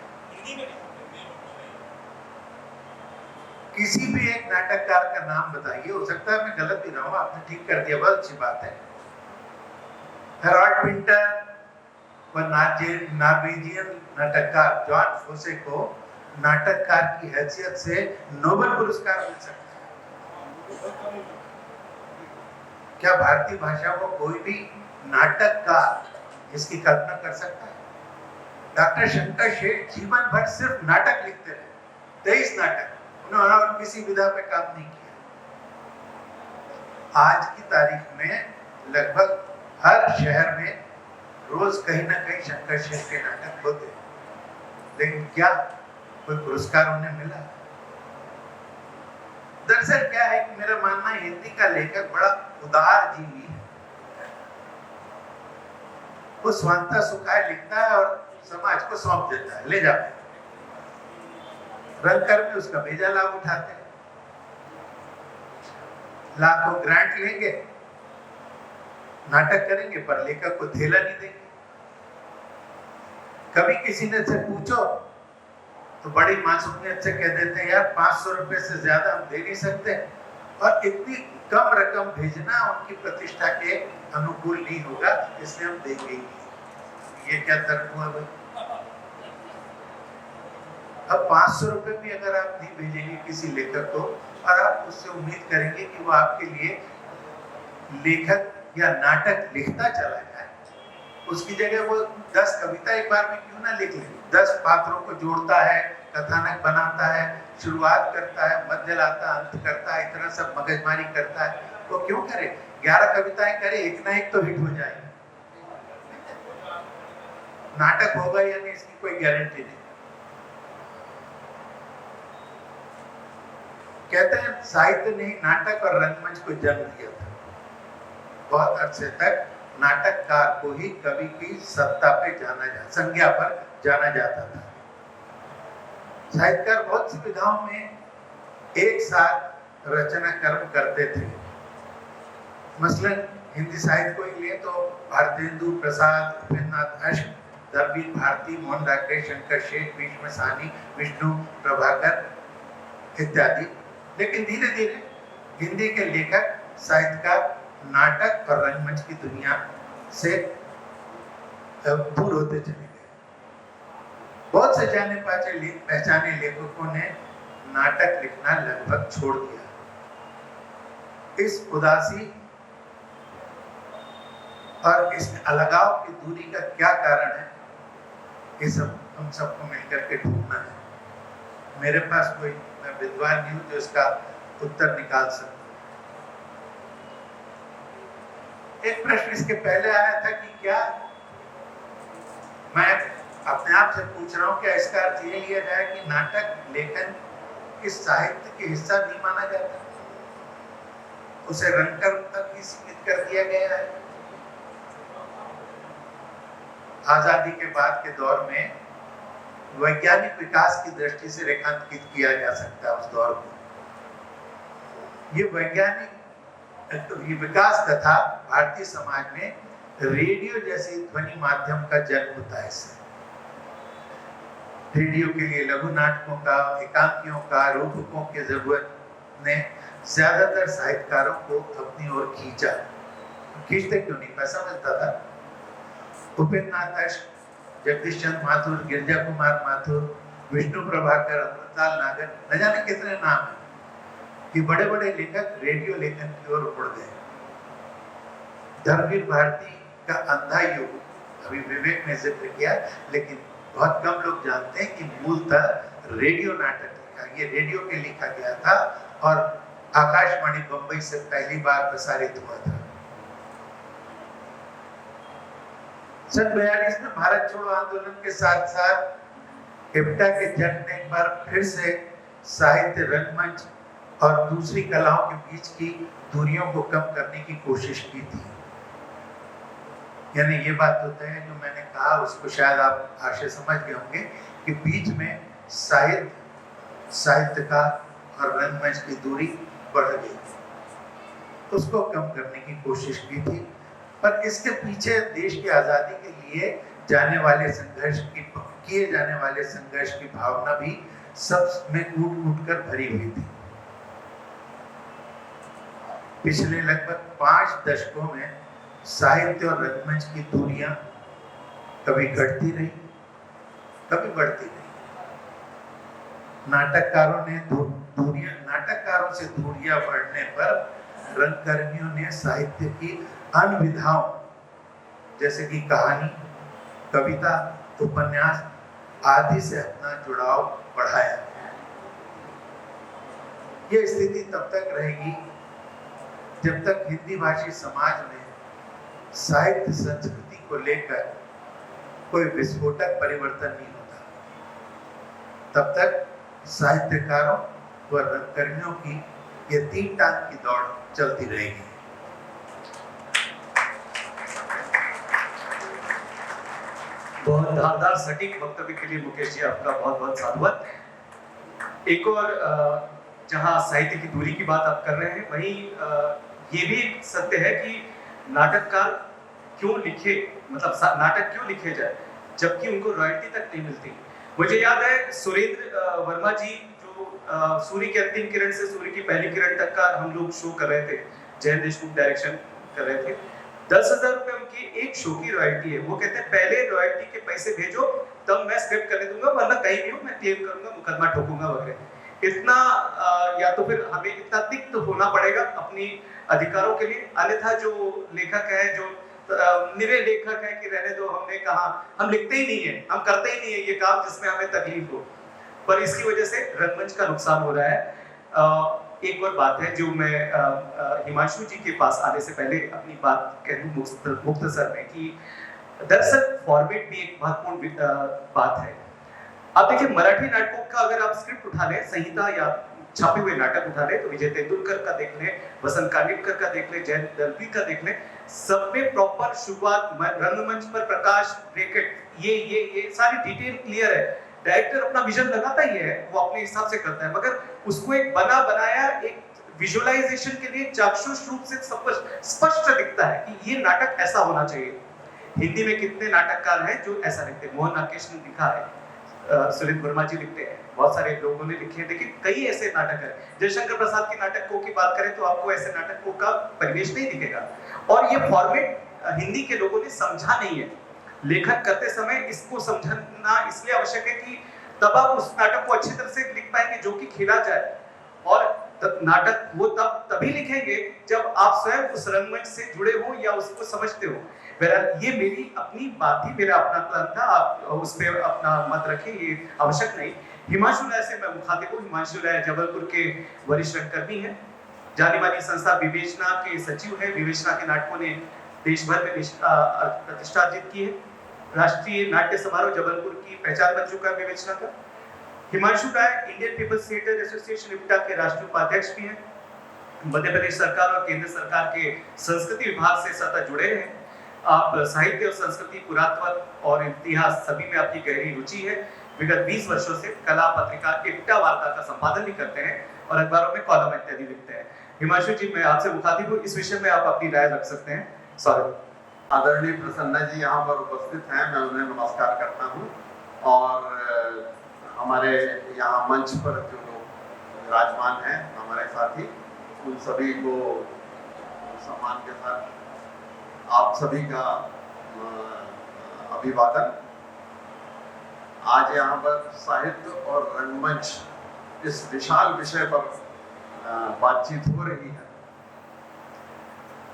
किसी भी एक नाटककार का नाम बताइए, हो सकता है मैं गलत भी रहा हूं, आपने ठीक कर दिया, बहुत अच्छी बात है। हेरोल्ड पिंटर व नॉर्वेजियन नाटककार जॉन फोसे को नाटककार की हैसियत से नोबेल पुरस्कार मिल सकता है। क्या भारतीय भाषा को कोई भी नाटककार इसकी कल्पना कर सकता है? डॉक्टर शंकर शेठ जीवन भर सिर्फ नाटक लिखते रहे, 23 नाटक, उन्होंने और किसी विधा पे काम नहीं किया। आज की तारीख में लगभग हर शहर में रोज कहीं ना कहीं शंकर शेठ के नाटक होते हैं, लेकिन क्या कोई पुरस्कार उन्हें मिला? दरअसल क्या है कि मेरा मानना है हिंदी का लेखक बड़ा उदार जीवी है। वो स्वांता सुखाए लिखता है और समाज को सौंप देता है, ले जाते हैं। रंगकर में उसका बेजा लाभ उठाते हैं, लाखों ग्रांट लेंगे, नाटक करेंगे पर लेखक को थैला नहीं देंगे। कभी किसी ने से पूछो तो बड़ी मासूमियत से कह देते हैं, यार 500 रुपए से ज्यादा हम दे नहीं सकते, और इतनी कम रकम भेजना उनकी प्रतिष्ठा के अनुकूल नहीं होगा, इसलिए हम देंगे ही नहीं। ये क्या तर्क हुआ भाई? अब 500 रुपए भी अगर आप नहीं भेजेंगे किसी लेखक को और आप उससे उम्मीद करेंगे कि वो आपके लिए लेखक या नाटक लिखता चला जाए, उसकी जगह वो 10 कविता एक बार में क्यों ना लिख ले, 10 पात्रों को जोड़ता है, कथानक बनाता है, शुरुआत करता है, मध्य लाता, अंत करता है, इतना सब मगजमारी करता है, वो क्यों करे? 11 कविताएं करे, एक ना एक तो हिट हो जाएगी। नाटक होगा या नहीं इसकी कोई गारंटी नहीं। कहते हैं साहित्य ने नाटक और रंगमंच को जन्म दिया था। बहुत अरसे तक नाटककार को ही कवि की सत्ता पे संज्ञा पर जाना जाता था। साहित्यकार बहुत सी विधाओं में एक साथ रचना कर्म करते थे। मसलन हिंदी साहित्य को ही ले तो भारतेंदु प्रसाद, उपेंद्रनाथ अश्क, धर्मवीर भारती, मोहन राकेश, शंकर शेठ, भीष्म साहनी, विष्णु प्रभाकर इत्यादि। लेकिन धीरे धीरे हिंदी के लेखक साहित्यकार नाटक और रंगमंच की दुनिया से दूर होते चले गए। बहुत से जाने पहचाने लेखकों ने नाटक लिखना लगभग छोड़ दिया। इस उदासी और इस अलगाव की दूरी का क्या कारण है, ये सब हम सबको मिलकर के ढूंढना है। मेरे पास कोई मैं विद्वान नहीं हूं जो इसका उत्तर निकाल सकता। एक प्रश्न इसके पहले आया था कि क्या, मैं अपने आप से पूछ रहा हूं, क्या इसका अर्थ ये लिया जाए कि नाटक लेखन इस साहित्य के हिस्सा नहीं माना जाता, उसे रंगकर तक ही सीमित कर दिया गया है? आजादी के बाद के दौर में वैज्ञानिक विकास की दृष्टि से रेखांकित किया जा सकता है उस दौर को। ये वैज्ञानिक विकास कथा भारतीय समाज में रेडियो जैसे ध्वनि माध्यम का जन्म होता है। इससे रेडियो के लिए लघु नाटकों का, एकांकियों का, रूपकों की जरूरत ने ज्यादातर साहित्यकारों को अपनी ओर खींचा। खींचते क्यों नहीं, पैसा मिलता था। उपेंद्रनाथ अश्क, जगदीश चंद्र माथुर, गिरिजा कुमार माथुर, विष्णु प्रभाकर, अमृतलाल नागर, न जाने कितने नाम हैं, कि बड़े बड़े लेखक रेडियो लेखन की ओर उड़ गए। धर्मवीर भारती का अंधा युग अभी विवेक ने जिक्र किया, लेकिन बहुत कम लोग जानते हैं कि मूलतः रेडियो नाटक लिखा, ये रेडियो के लिखा गया था और आकाशवाणी बंबई से पहली बार प्रसारित हुआ था। सन 42 में भारत छोड़ो आंदोलन के साथ साथ इप्टा के जंग ने एक बार फिर से साहित्य, रंगमंच और दूसरी कलाओं के बीच की दूरियों को कम करने की कोशिश की थी। यानी ये बात होता है जो मैंने कहा, उसको शायद आप आशय समझ गए होंगे कि बीच में साहित्य का और रंगमंच की दूरी बढ़ गई, उसको कम करने की कोशिश की थी। पर इसके पीछे देश की आजादी के लिए किए जाने वाले संघर्ष की भावना भी सब में कूट कूट कर भरी हुई थी। पिछले लगभग 5 दशकों में साहित्य और रंगमंच की दूरियां कभी घटती रही, कभी बढ़ती रही। नाटककारों से दूरियां बढ़ने पर रंगकर्मियों ने साहित्य की अन्य विधाओं जैसे कि कहानी, कविता, उपन्यास आदि से अपना जुड़ाव बढ़ाया। यह स्थिति तब तक रहेगी जब तक हिंदी भाषी समाज में साहित्य संस्कृति को लेकर कोई विस्फोटक परिवर्तन नहीं होता। तब तक साहित्यकारों व रंगकर्मियों की यह 3 टांग की दौड़ चलती रहेगी। बहुत धारदार सटीक वक्तव्य के लिए मुकेश जी आपका बहुत बहुत साधुवाद। एक और जहां साहित्य की दूरी की बात आप कर रहे हैं, वहीं ये भी सत्य है कि नाटककार क्यों लिखे, मतलब नाटक क्यों लिखे जाए जबकि उनको रॉयल्टी तक नहीं मिलती। मुझे याद है सुरेंद्र वर्मा जी जो सूर्य की अंतिम किरण से सूर्य की पहली किरण तक का हम लोग शो कर रहे थे, जयंत देशमुख डायरेक्शन कर रहे थे। 10,000 रुपए उनकी एक शो की रॉयल्टी है। वो कहते हैं पहले रॉयल्टी के पैसे भेजो तब मैं स्क्रिप्ट करने दूंगा, वरना कहीं भी हो मैं क्लेम करूंगा, मुकदमा ठोकूंगा वगैरह। इतना या तो फिर हमें इतना तिक्त होना पड़ेगा अपनी अधिकारों के लिए, अन्यथा जो लेखक है, जो निरे लेखक है कि रहने दो, हमने कहा हम लिखते ही नहीं है, हम करते ही नहीं है ये काम जिसमें हमें तकलीफ हो, पर इसकी वजह से रंगमंच का नुकसान हो रहा है। एक और बात है जो मैं हिमांशु जी के पास आने से पहले अपनी बात कह दूं मुख्तसर में कि दरअसल फॉर्मेट भी एक महत्वपूर्ण बात है। आप देखिए मराठी नाटकों का अगर आप स्क्रिप्ट उठा लें, संहिता या छापे हुए नाटक उठा लें, तो विजय तेंदुलकर का देख लें, वसंत कानिटकर का देख लें, जयंत दलपी का देख लें, सब में प्रॉपर शुरुआत, रंगमंच पर प्रकाश, ब्रैकेट, ये सारी डिटेल क्लियर है। डायरेक्टर अपना विजन लगाता ही है, वो अपने हिसाब से करता है, मगर उसको एक बना बनाया एक विजुअलाइजेशन के लिए चाक्षुष रूप से स्पष्ट दिखता है कि ये नाटक ऐसा होना चाहिए। हिंदी में कितने नाटककार हैं जो ऐसा लिखते हैं? मोहन राकेश ने लिखा है, सुरेंद्र वर्मा जी लिखते हैं, बहुत सारे लोगों ने लिखे हैं, लेकिन कई ऐसे नाटक हैं। जयशंकर प्रसाद के नाटकों की बात करें तो आपको ऐसे नाटकों का परिवेश नहीं दिखेगा। और ये फॉर्मेट हिंदी के लोगों ने समझा नहीं है। लेखन करते समय इसको समझना इसलिए आवश्यक है कि तब आप उस नाटक को अच्छी तरह से लिख पाएंगे जो कि खेला जाए, और नाटक वो तभी लिखेंगे जब आप स्वयं उस रंगमंच से जुड़े हो या उसको समझते हो। ये मेरी अपनी बात थी, मेरा अपना प्लान था, आप उस पर अपना मत रखें, ये आवश्यक नहीं। हिमांशु राय से मैं मुखातिब हूँ। हिमांशु राय जबलपुर के वरिष्ठ रंगकर्मी हैं, जानी मानी संस्था विवेचना के सचिव हैं। विवेचना के नाटकों ने देश भर में प्रतिष्ठा अर्जित की है। राष्ट्रीय नाट्य समारोह जबलपुर की पहचान बन चुका है विवेचना का। Himanshu Rai Indian People's Theatre Association IPTA के राष्ट्रीय उपाध्यक्ष भी हैं। मध्य प्रदेश सरकार और केंद्र सरकार के संस्कृति विभाग से सतत जुड़े हैं। आप साहित्य और संस्कृति, पुरातत्व और इतिहास सभी में आपकी गहरी रुचि है। विगत 20 वर्षों से कला पत्रिका इप्टा वार्ता का संपादन भी करते हैं और अखबारों में कॉलम इत्यादि लिखते हैं। हिमांशु जी, मैं आपसे मुखातिब हूँ, इस विषय में आप अपनी राय रख सकते हैं। स्वागत। आदरणीय प्रसन्ना जी यहाँ पर उपस्थित हैं, मैं उन्हें नमस्कार करता हूँ, और हमारे यहाँ मंच पर जो लोग विराजमान हैं हमारे साथी, उन सभी को सम्मान के साथ आप सभी का अभिवादन। आज यहाँ पर साहित्य और रंगमंच इस विशाल विषय पर बातचीत हो रही है,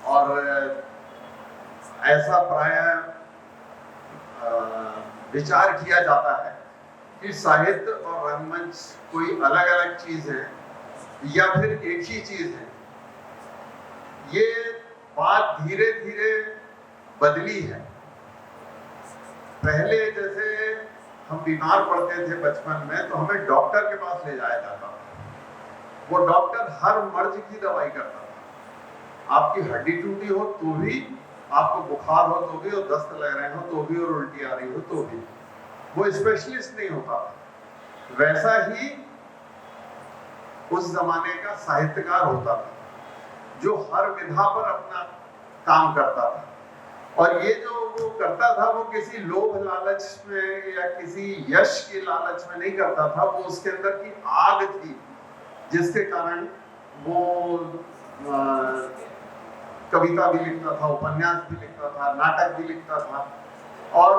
और ऐसा प्रायः विचार किया जाता है कि साहित्य और रंगमंच कोई अलग अलग चीज है या फिर एक ही चीज है। ये बात धीरे धीरे बदली है। पहले जैसे हम बीमार पड़ते थे बचपन में तो हमें डॉक्टर के पास ले जाया जाता था, वो डॉक्टर हर मर्ज की दवाई करता था। आपकी हड्डी टूटी हो तो भी, आपको बुखार हो तो भी, और दस्त लग रहे हो तो भी, और उल्टी आ रही हो तो भी, वो स्पेशलिस्ट नहीं होता था। वैसा ही उस जमाने का साहित्यकार होता था जो हर विधा पर अपना काम करता था, और ये जो वो करता था वो किसी लोभ लालच में या किसी यश के लालच में नहीं करता था। वो उसके अंदर की आग थी जिसके कारण वो कविता भी लिखता था, उपन्यास भी लिखता था, नाटक भी लिखता था। और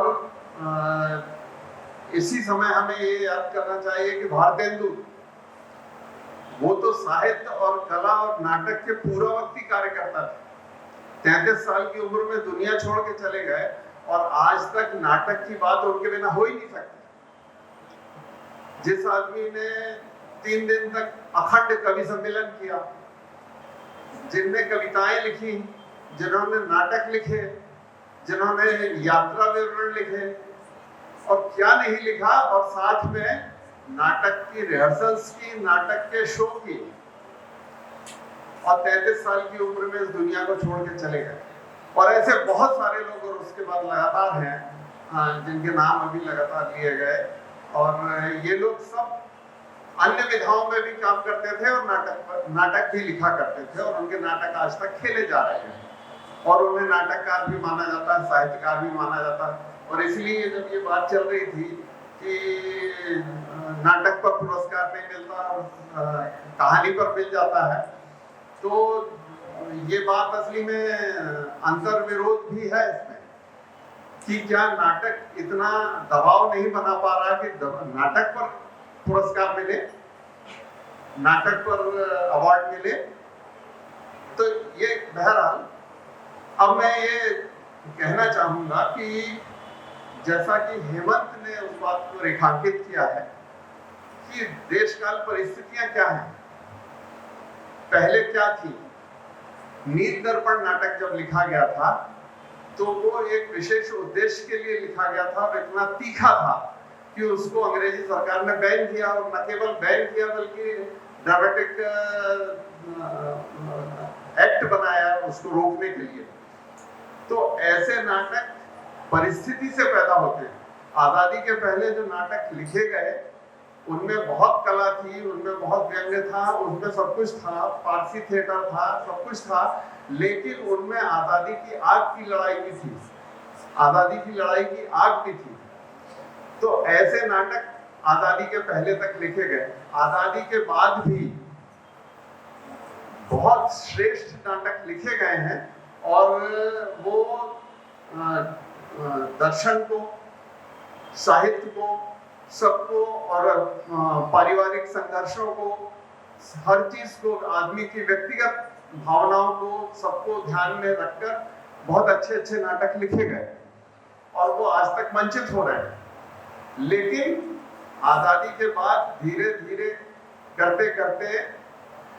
इसी समय हमें ये याद करना चाहिए कि भारतेंदु, वो तो साहित्य और कला और नाटक के पूर्ववर्ती कार्यकर्ता थे। 33 साल की उम्र में दुनिया छोड़ के चले गए और आज तक नाटक की बात उनके बिना हो ही नहीं सकती। जिस आदमी ने 3 दिन तक अखंड कवि सम्मेलन किया, जिनने कविताएं लिखी, जिन्होंने नाटक लिखे, जिन्होंने यात्रा विवरण लिखे और क्या नहीं लिखा, और साथ में नाटक की रिहर्सल्स की, नाटक के शो की, और 33 साल की उम्र में इस दुनिया को छोड़ के चले गए। और ऐसे बहुत सारे लोग और उसके बाद लगातार हैं जिनके नाम अभी लगातार लिए गए। और ये लोग सब अन्य विधाओं में भी काम करते थे और नाटक भी लिखा करते थे, और उनके नाटक आज तक खेले जा रहे हैं और उन्हें नाटककार भी माना जाता है, साहित्यकार भी माना जाता है। और इसलिए जब ये बात चल रही थी कि नाटक पर पुरस्कार नहीं मिलता और कहानी पर मिल जाता है, तो ये बात असली में अंतर विरोध भी है इसमें कि क्या नाटक इतना दबाव नहीं बना पा रहा कि नाटक पर पुरस्कार मिले, नाटक पर अवार्ड मिले। तो ये बहरहाल अब मैं ये कहना चाहूंगा कि जैसा कि हेमंत ने उस बात को रेखांकित किया है कि देशकाल परिस्थितियां क्या हैं, पहले क्या थी। नील दर्पण नाटक जब लिखा गया था तो वो एक विशेष उद्देश्य के लिए लिखा गया था और इतना तीखा था कि उसको अंग्रेजी सरकार ने बैन किया, और न केवल बैन किया बल्कि ड्रामेटिक एक्ट बनाया उसको रोकने के लिए। तो ऐसे नाटक परिस्थिति से पैदा होते हैं। आजादी के पहले जो नाटक लिखे गए उनमें बहुत कला थी, उनमें बहुत व्यंग्य था, उनमें सब कुछ था, पारसी थिएटर था, सब कुछ था, लेकिन उनमें आजादी की आग की लड़ाई भी थी, आजादी की लड़ाई की आग भी थी। तो ऐसे नाटक आजादी के पहले तक लिखे गए। आजादी के बाद भी बहुत श्रेष्ठ नाटक लिखे गए हैं और वो दर्शन को, साहित्य को, सबको और पारिवारिक संघर्षों को, हर चीज को, आदमी की व्यक्तिगत भावनाओं को, सबको ध्यान में रखकर बहुत अच्छे अच्छे नाटक लिखे गए और वो आज तक मंचित हो रहे हैं। लेकिन आजादी के बाद धीरे धीरे करते करते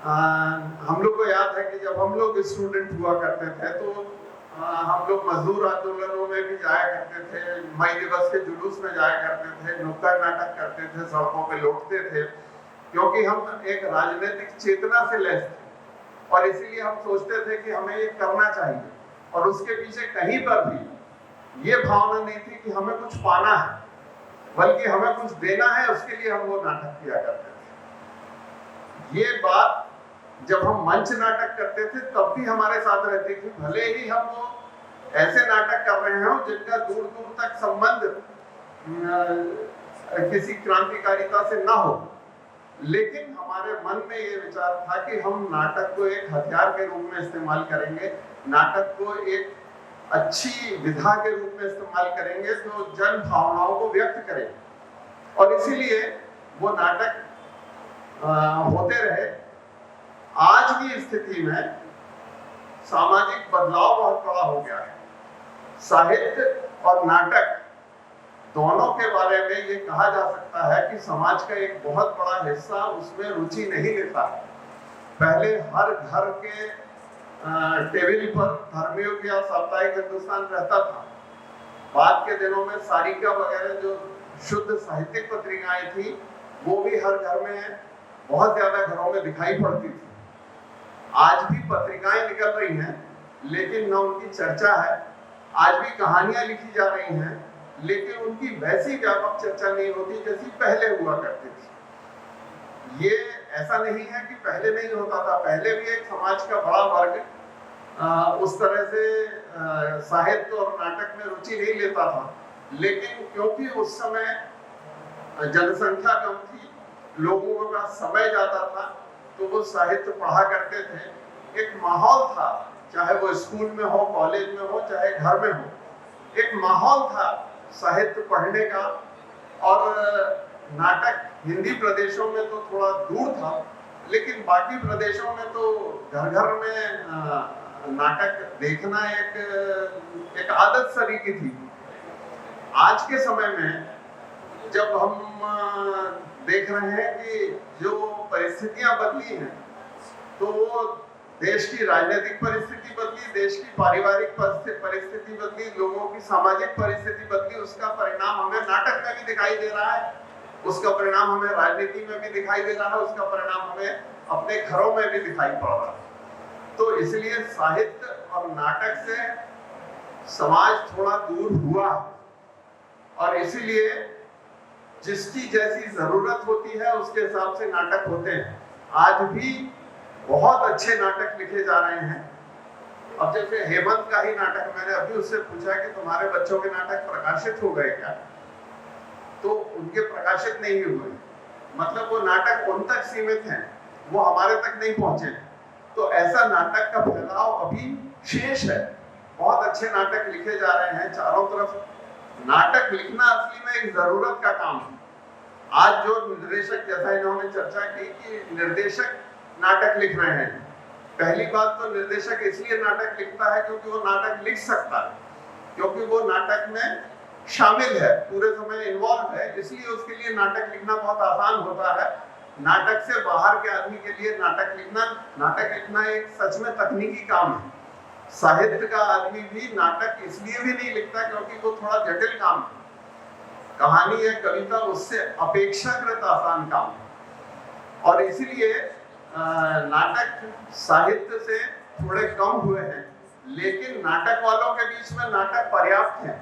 हम लोग को याद है कि जब हम लोग स्टूडेंट हुआ करते थे तो हम लोग मजदूर आंदोलनों में भी जाया करते थे, मई दिवस के जुलूस में जाया करते थे, नुक्कड़ नाटक करते थे, सड़कों पे लौटते थे, क्योंकि हम एक राजनीतिक चेतना से लैस थे और इसीलिए हम सोचते थे कि हमें ये करना चाहिए। और उसके पीछे कहीं पर भी ये भावना नहीं थी कि हमें कुछ पाना है, बल्कि हमें कुछ देना है, उसके लिए हम वो नाटक किया करते थे। ये बात जब हम मंच नाटक करते थे तब भी हमारे साथ रहती थी, भले ही हम वो ऐसे नाटक कर रहे हो जिनका दूर दूर तक संबंध किसी क्रांतिकारिता से ना हो, लेकिन हमारे मन में ये विचार था कि हम नाटक को एक हथियार के रूप में इस्तेमाल करेंगे, नाटक को एक अच्छी विधा के रूप में इस्तेमाल करेंगे जो जन भावनाओं को व्यक्त करे। और इसीलिए वो नाटक होते रहे। आज की स्थिति में सामाजिक बदलाव बहुत बड़ा हो गया है। साहित्य और नाटक दोनों के बारे में ये कहा जा सकता है कि समाज का एक बहुत बड़ा हिस्सा उसमें रुचि नहीं लेता है। पहले हर घर के टेबल पर धर्मयुग या साप्ताहिक हिंदुस्तान रहता था। बाद के दिनों में सारिका वगैरह जो शुद्ध साहित्यिक पत्रिकाएं थी वो भी हर घर में, बहुत ज्यादा घरों में दिखाई पड़ती थी। आज भी पत्रिकाएं निकल रही हैं लेकिन न उनकी चर्चा है। आज भी कहानियां लिखी जा रही हैं लेकिन उनकी वैसी व्यापक चर्चा नहीं होती जैसी पहले हुआ करती थी। ये ऐसा नहीं है कि पहले नहीं होता था, पहले भी एक समाज का बड़ा वर्ग उस तरह से साहित्य और नाटक में रुचि नहीं लेता था, लेकिन क्योंकि उस समय जनसंख्या कम थी, लोगों का समय ज्यादा था, तो वो साहित्य पढ़ा करते थे। एक माहौल था चाहे वो स्कूल में हो, कॉलेज में हो, चाहे घर में हो, एक माहौल था साहित्य पढ़ने का। और नाटक हिंदी प्रदेशों में तो थोड़ा दूर था, लेकिन बाकी प्रदेशों में तो घर घर में नाटक देखना एक आदत सी की थी। आज के समय में जब हम देख रहे हैं कि जो परिस्थितियां बदली हैं, तो वो देश की राजनीतिक परिस्थिति बदली, देश की पारिवारिक परिस्थिति बदली, लोगों की सामाजिक परिस्थिति बदली, उसका परिणाम हमें नाटक में भी दिखाई दे रहा है, उसका परिणाम हमें राजनीति में भी दिखाई दे रहा है, उसका परिणाम हमें अपने घरों में भी दिखाई पड़ रहा है। तो इसलिए साहित्य और नाटक से समाज थोड़ा दूर हुआ, और इसीलिए जिसकी जैसी जरूरत होती है उसके हिसाब से नाटक होते हैं। आज भी बहुत अच्छे नाटक लिखे जा रहे हैं। अब जैसे हेमंत का ही नाटक, मैंने अभी उससे पूछा कि तुम्हारे बच्चों के नाटक प्रकाशित हो गए क्या, तो उनके प्रकाशित नहीं हुए, मतलब वो नाटक उन तक सीमित हैं, वो हमारे तक नहीं पहुंचे। तो ऐसा नाटक का फैलाव अभी शेष है। बहुत अच्छे नाटक लिखे जा रहे हैं चारों तरफ। नाटक लिखना असली में एक जरूरत का काम है। आज जो निर्देशक, जैसा इन्होंने चर्चा की कि निर्देशक नाटक लिख रहे हैं, पहली बात तो निर्देशक इसलिए नाटक लिखता है क्योंकि वो नाटक लिख सकता है, क्योंकि वो नाटक में शामिल है, पूरे समय इन्वॉल्व है, इसलिए उसके लिए नाटक लिखना बहुत आसान होता है। नाटक से बाहर के आदमी के लिए नाटक लिखना एक सच में तकनीकी काम है। साहित्य का आदमी भी नाटक इसलिए भी नहीं लिखता क्योंकि वो थोड़ा जटिल काम है। कहानी है, कविता उससे अपेक्षाकृत आसान काम है, और इसीलिए नाटक साहित्य से थोड़े कम हुए हैं, लेकिन नाटक वालों के बीच में नाटक पर्याप्त है।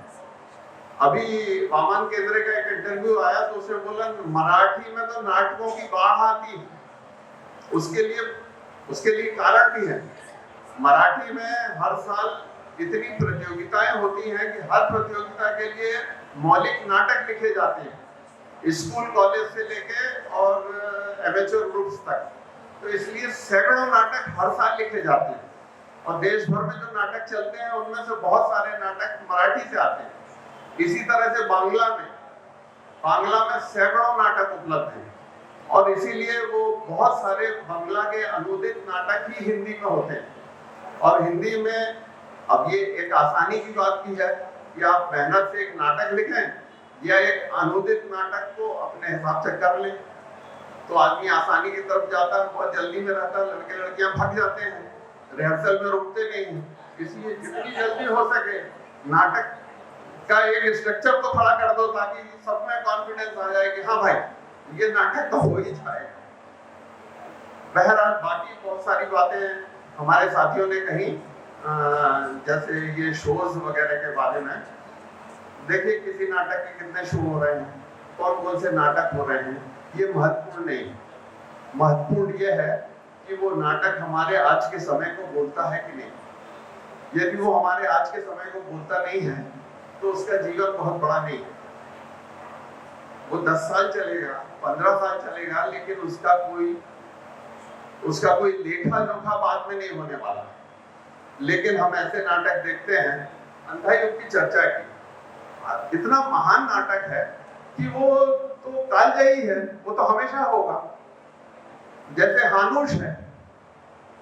अभी वामन केंद्रे का एक इंटरव्यू आया तो उसने बोला मराठी में तो नाटकों की बाढ़ आती है। उसके लिए कारण भी है। मराठी में हर साल इतनी प्रतियोगिताएं होती हैं कि हर प्रतियोगिता के लिए मौलिक नाटक लिखे जाते हैं, स्कूल कॉलेज से लेके और एमेच्योर ग्रुप्स तक। तो इसलिए सैकड़ों नाटक हर साल लिखे जाते हैं, और देश भर में जो नाटक चलते हैं उनमें से बहुत सारे नाटक मराठी से आते हैं। इसी तरह से बांग्ला में सैकड़ों नाटक उपलब्ध हैं, और इसीलिए वो बहुत सारे बांग्ला के अनुदित नाटक ही हिंदी में होते हैं। और हिंदी में अब ये एक आसानी की बात की है कि आप मेहनत से एक नाटक लिखें या एक अनुदित नाटक को अपने हिसाब से कर लें, तो आदमी आसानी की तरफ जाता है, बहुत जल्दी में रहता है। लड़के लड़कियां भाग जाते हैं, रिहर्सल में रुकते नहीं हैं। इसलिए जितनी जल्दी हो सके नाटक का एक स्ट्रक्चर तो खड़ा कर दो, ताकि सब में कॉन्फिडेंस आ जाए कि हाँ भाई ये नाटक तो हो ही जाएगा। बहरहाल बाकी बहुत सारी बातें हमारे साथियों ने कही, जैसे ये शोज वगैरह के बारे में। देखिए किसी नाटक के कितने शो हो रहे हैं, कौन कौन से नाटक हो रहे हैं, ये महत्वपूर्ण नहीं। महत्वपूर्ण ये है कि वो नाटक हमारे आज के समय को बोलता है कि नहीं। यदि वो हमारे आज के समय को बोलता नहीं है तो उसका जीवन बहुत बड़ा नहीं है। वो 10 साल चलेगा, 15 साल चलेगा, लेकिन उसका कोई लेखा जोखा बाद में नहीं होने वाला। लेकिन हम ऐसे नाटक देखते हैं, अंधा युग की चर्चा की, इतना महान नाटक है कि वो तो कालजयी है, वो तो हमेशा होगा। जैसे हानुश है,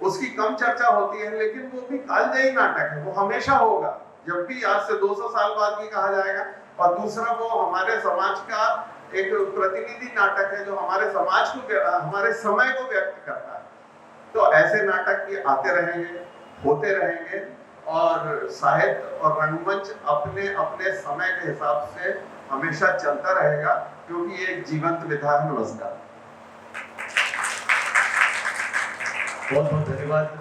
उसकी कम चर्चा होती है, लेकिन वो भी कालजयी नाटक है, वो हमेशा होगा। जब भी आज से 200 साल बाद भी कहा जाएगा। और दूसरा वो हमारे समाज का एक प्रतिनिधि नाटक है, जो हमारे समाज को, हमारे समय को व्यक्त करता है। तो ऐसे नाटक भी आते रहेंगे, होते रहेंगे, और साहित्य और रंगमंच अपने अपने समय के हिसाब से हमेशा चलता रहेगा, क्योंकि ये एक जीवंत विधा है। नमस्कार। बहुत बहुत धन्यवाद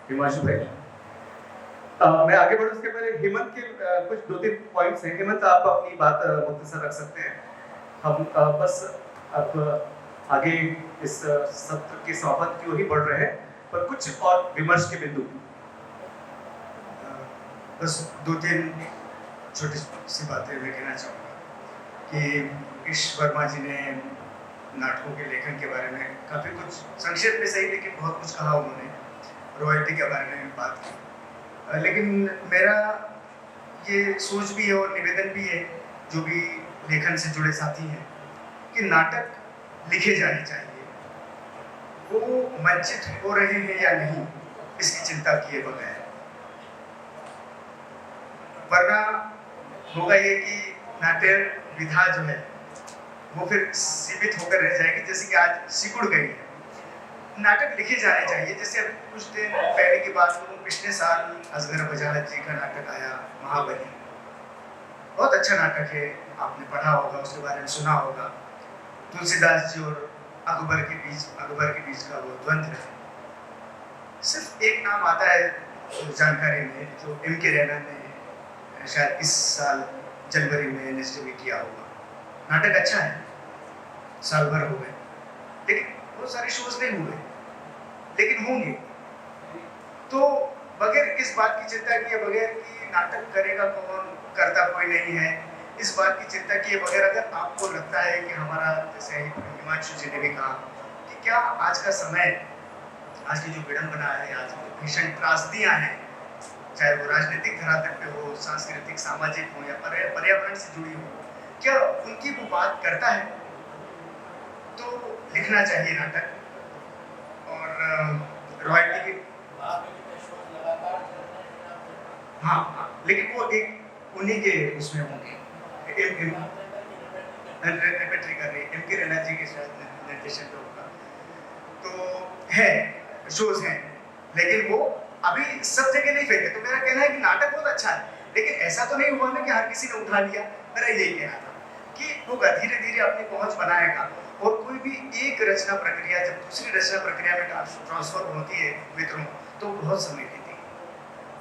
हिमांशु भाई। मैं आगे बढ़ूं उसके पहले हेमंत के कुछ 2-3 पॉइंट्स हैं। हेमंत आप अपनी बात मुख्तसर रख सकते हैं। हम बस अब आगे इस सत्र के समापन की ओर ही बढ़ रहे हैं, पर कुछ और विमर्श के बिंदु। बस 2-3 छोटी सी बातें मैं कहना चाहूँगा कि ईश वर्मा जी ने नाटकों के लेखन के बारे में काफ़ी कुछ संक्षेप में सही, लेकिन बहुत कुछ कहा उन्होंने। रॉयल्टी के बारे में बात की, लेकिन मेरा ये सोच भी है और निवेदन भी है, जो भी लेखन से जुड़े साथी हैं, कि नाटक लिखे जाने चाहिए। वो मंचित हो रहे हैं या नहीं, इसकी चिंता किए बगैर, वरना होगा ये कि नाट्य विधा जो है वो फिर सीमित होकर रह जाएगी, जैसे कि आज सिकुड़ गई है। नाटक लिखे जाने चाहिए। जैसे अभी कुछ दिन पहले की बात करूं, पिछले साल असगर वजाहत जी का नाटक आया महाबली, बहुत अच्छा नाटक है, आपने पढ़ा होगा, उसके बारे में सुना होगा। तुलसीदास जी और अकबर के बीच का वो द्वंद्व है। सिर्फ एक नाम आता है जानकारी में, जो M.K. रैना ने शायद इस साल जनवरी में NSD में किया होगा। नाटक अच्छा है, साल भर हो गए, लेकिन बहुत सारे शोज नहीं हुए, लेकिन होंगे। तो बगैर इस बात की चिंता किए बगैर कि नाटक करेगा कौन, करता कोई नहीं है, इस बात की चिंता किए बगैर अगर आपको लगता है कि हमारा, जैसे हिमांशु जी ने भी कहा, कि क्या आज का समय, आज की जो विडंबना है, आज की भीषण त्रासदियां हैं, चाहे वो राजनीतिक धरातल पे हो, सांस्कृतिक सामाजिक हो, या पर्यावरण से जुड़ी हो, क्या उनकी वो बात करता है? तो लिखना चाहिए नाटक। और रॉयल्टी की हाँ, लेकिन वो एक उन्हीं के उसमें होंगे, रिपेटरी कर रही M.K. रैना जी के शायद निर्देशन पे होगा, तो है, शोज हैं, लेकिन वो अभी सब जगह नहीं फेंके। तो मेरा कहना है कि नाटक बहुत अच्छा है, लेकिन ऐसा तो नहीं हुआ ना कि हर किसी ने उठा लिया। मेरा यही कहना था कि होगा, धीरे धीरे अपनी पहुंच बनाएगा, और कोई भी एक रचना प्रक्रिया जब दूसरी रचना प्रक्रिया में ट्रांसफर होती है मित्रों, तो बहुत समय लेती है।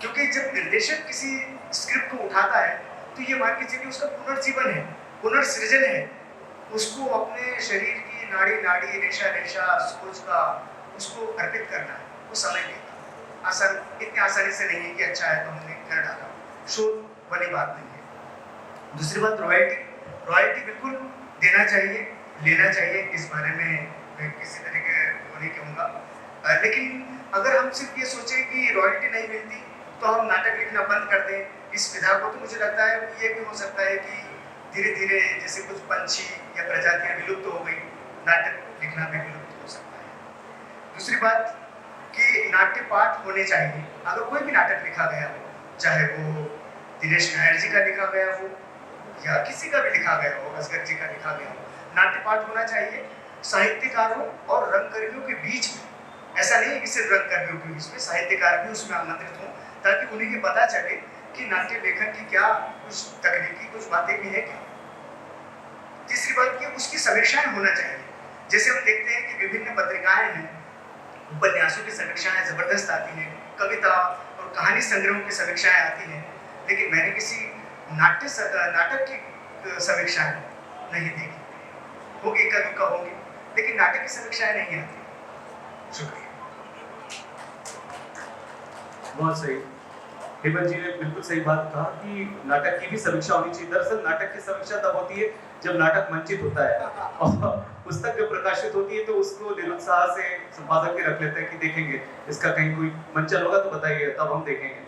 क्योंकि जब निर्देशक किसी स्क्रिप्ट को उठाता है, तो ये मान के चलिए उसका पुनर्जीवन है, पुनर्सृजन है, उसको अपने शरीर की नाड़ी नाड़ी, रेशा रेशा, सोच का उसको अर्पित करना है, वो समय लेगा। इतनी आसानी से नहीं है कि अच्छा है तो हमने कर डाला, शोध वाली बात नहीं है। दूसरी बात, रॉयल्टी बिल्कुल देना चाहिए, लेना चाहिए, इस बारे में मैं किसी तरह के वो नहीं कहूँगा। लेकिन अगर हम सिर्फ ये सोचें कि रॉयल्टी नहीं मिलती तो हम नाटक लिखना बंद कर दें, इस विधा को, तो मुझे लगता है ये भी हो सकता है कि धीरे धीरे जैसे कुछ पंछी या प्रजातियां विलुप्त हो गई, नाटक लिखना भी विलुप्त हो सकता है। दूसरी बात कि नाट्य पाठ होने चाहिए। अगर कोई भी नाटक लिखा गया हो, चाहे वो दिनेश नायर जी का लिखा गया हो या किसी का भी लिखा गया हो, असगर जी का लिखा गया हो, नाट्य पाठ होना चाहिए साहित्यकारों और रंगकर्मियों के बीच में। ऐसा नहीं है कि सिर्फ रंगकर्मियों के बीच में, साहित्यकार भी उसमें आमंत्रित हों, ताकि उन्हें ये पता चले कि नाट्य लेखन की क्या कुछ तकनीकी कुछ बातें भी है क्या। तीसरी बात, ये उसकी समीक्षाएं होना चाहिए। जैसे हम देखते हैं कि विभिन्न पत्रिकाएं हैं, उपन्यासों की समीक्षाएं जबरदस्त आती हैं, कविता और कहानी संग्रहों की समीक्षाएं आती हैं, लेकिन मैंने किसी नाटक की समीक्षाएं नहीं देखी। होगी, कभी का होगी, लेकिन नाटक की समीक्षाएं नहीं आती। शुक्रिया। बहुत सही, हेमंत जी ने बिल्कुल सही बात कहा कि नाटक की भी समीक्षा होनी चाहिए। दरअसल नाटक की समीक्षा तब होती है जब नाटक मंचित होता है, और पुस्तक जब प्रकाशित होती है तो उसको निरुत्साह से संपादक भी रख लेते हैं कि देखेंगे, इसका कहीं कोई मंचन होगा तो बताइए, तब हम देखेंगे।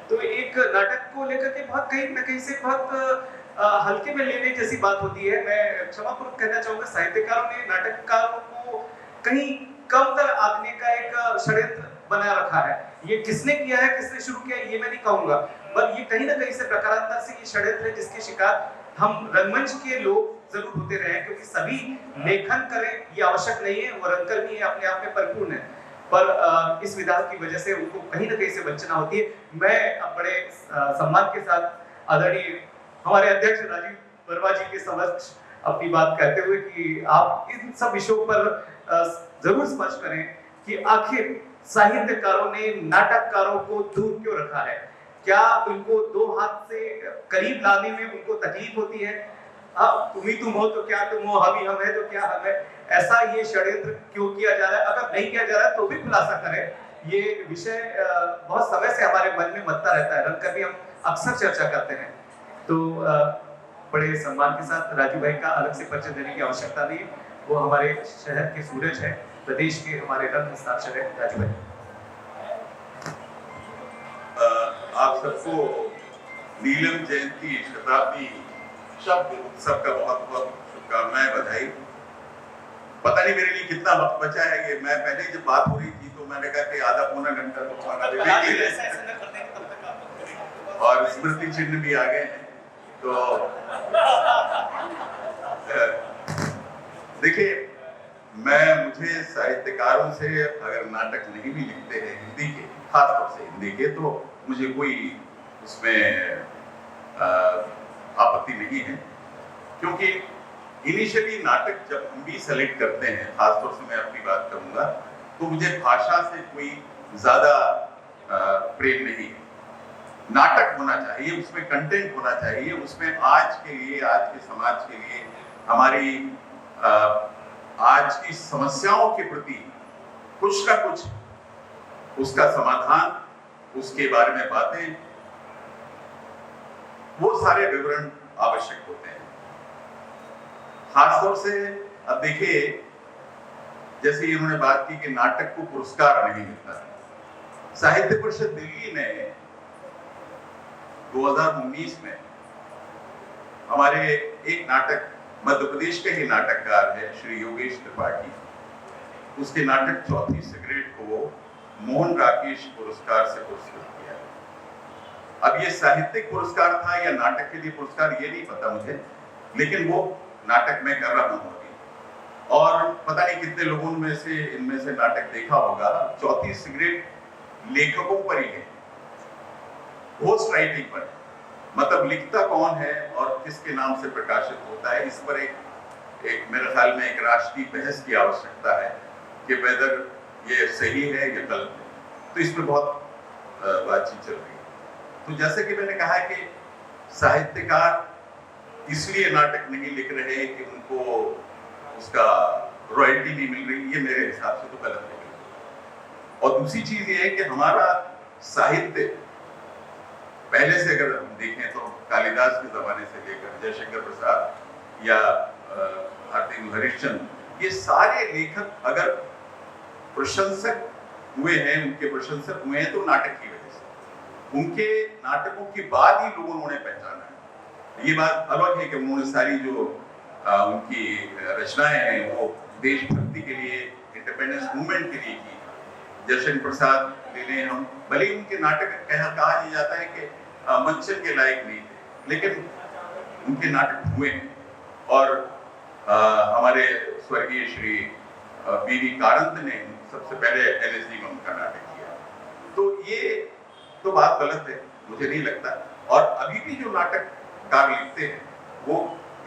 तो एक नाटक को लेकर के बहुत कहीं न कहीं से बहुत हल्के में लेने जैसी बात होती है। मैं क्षमापूर्वक कहना चाहूंगा, साहित्यकारों ने नाटककारों को कहीं कम तर आंकने का एक षड्यंत्र बना रखा है। ये किसने किया है, किसने शुरू किया है, ये मैं नहीं कहूंगा, पर ये कहीं ना कहीं से प्रकारांतर से ये षड्यंत्र है जिसके शिकार हम रंगमंच के लोग जरूर होते रहे, क्योंकि सभी लेखन करें ये आवश्यक नहीं है, वो रंगकर्मी है, अपने आप में परिपूर्ण है, पर इस विधा की वजह से उनको कहीं ना कहीं से वंचना होती है। मैं बड़े सम्मान के साथ आदरणीय हमारे अध्यक्ष राजीव वर्मा जी के समक्ष अपनी बात कहते हुए कि आप इन सब विषयों पर जरूर स्पर्श करें कि आखिर साहित्यकारों ने नाटककारों को दूर क्यों रखा है। क्या उनको दो हाथ से करीब लाने में उनको तकलीफ होती है? तुम ही तुम हो तो क्या तुम हो, हम ही हम है तो क्या हम है, ऐसा ये षड्यंत्र क्यों किया जा रहा है? अगर नहीं किया जा रहा है तो भी खुलासा करें। ये विषय बहुत समय से हमारे मन में मत्ता रहता है, रंग कभी हम अक्सर चर्चा करते हैं। तो बड़े सम्मान के साथ राजू भाई का अलग से परिचय देने की आवश्यकता नहीं, वो हमारे शहर के सूरज है, प्रदेश के हमारे रंग हस्ताक्षर है। राजू भाई, आप सबको नीलम जयंती शताब्दी शब्द उत्सव का बहुत बहुत शुभकामनाएं, बधाई। पता नहीं मेरे लिए कितना वक्त बचा है। ये मैं पहले जब बात हो रही थी तो मैंने कहा कि आधा पौना घंटा तो हमारा और स्मृति चिन्ह भी आ गए हैं। तो देखिए, मुझे साहित्यकारों से अगर नाटक नहीं भी लिखते हैं हिंदी के, खासतौर से हिंदी के, तो मुझे कोई उसमें आपत्ति नहीं है, क्योंकि इनिशियली नाटक जब हम भी सेलेक्ट करते हैं, खासतौर से मैं अपनी बात करूंगा, तो मुझे भाषा से कोई ज्यादा प्रेम नहीं है। नाटक होना चाहिए, उसमें कंटेंट होना चाहिए, उसमें आज के लिए, आज के समाज के लिए, हमारी आज की समस्याओं के प्रति कुछ ना कुछ उसका समाधान, उसके बारे में बातें, वो सारे विवरण आवश्यक होते हैं। खासतौर से अब देखिए, जैसे इन्होंने बात की कि नाटक को पुरस्कार नहीं मिलता। साहित्य परिषद दिल्ली ने 2019 में हमारे एक नाटक, मध्य प्रदेश के ही नाटककार है श्री योगेश त्रिपाठी, उसके नाटक चौथी सिगरेट को मोहन राकेश पुरस्कार से पुरस्कृत किया। अब ये साहित्यिक पुरस्कार था या नाटक के लिए पुरस्कार, ये नहीं पता मुझे, लेकिन वो नाटक मैं कर रहा हूँ अभी। और पता नहीं कितने लोगों में से इनमें से नाटक देखा होगा। चौथी सिगरेट लेखकों पर ही है, घोस्ट राइटिंग पर, मतलब लिखता कौन है और किसके नाम से प्रकाशित होता है, इस पर एक मेरे ख्याल में एक राष्ट्रीय बहस की आवश्यकता है कि वेदर ये सही है या गलत है। तो इसमें बहुत बातचीत चल रही है। तो जैसे कि मैंने कहा कि साहित्यकार इसलिए नाटक नहीं लिख रहे कि उनको उसका रॉयल्टी नहीं मिल रही, ये मेरे हिसाब से तो गलत है। और दूसरी चीज ये है कि हमारा साहित्य पहले से अगर हम देखें तो कालिदास के जमाने से लेकर जयशंकर प्रसाद या भारती हरिश्चंद्र, ये सारे लेखक अगर प्रशंसक हुए हैं, उनके प्रशंसक हुए हैं तो नाटक की वजह से, उनके नाटकों के बाद ही लोगों ने पहचाना है। ये बात अलग है कि उन्होंने सारी जो उनकी रचनाएं हैं वो देशभक्ति के लिए, इंडिपेंडेंस मूवमेंट के लिए की। जयशंकर प्रसाद ले लें हम, भले ही उनके नाटक कहा जाता है कि मंचन के लायक नहीं थे, लेकिन उनके नाटक हुए हैं। और हमारे स्वर्गीय श्री बी.वी. कारंत ने सबसे पहले एलएसडी में उनका नाटक किया। तो ये तो बात गलत है, मुझे नहीं लगता। और अभी भी जो नाटककार लिखते हैं वो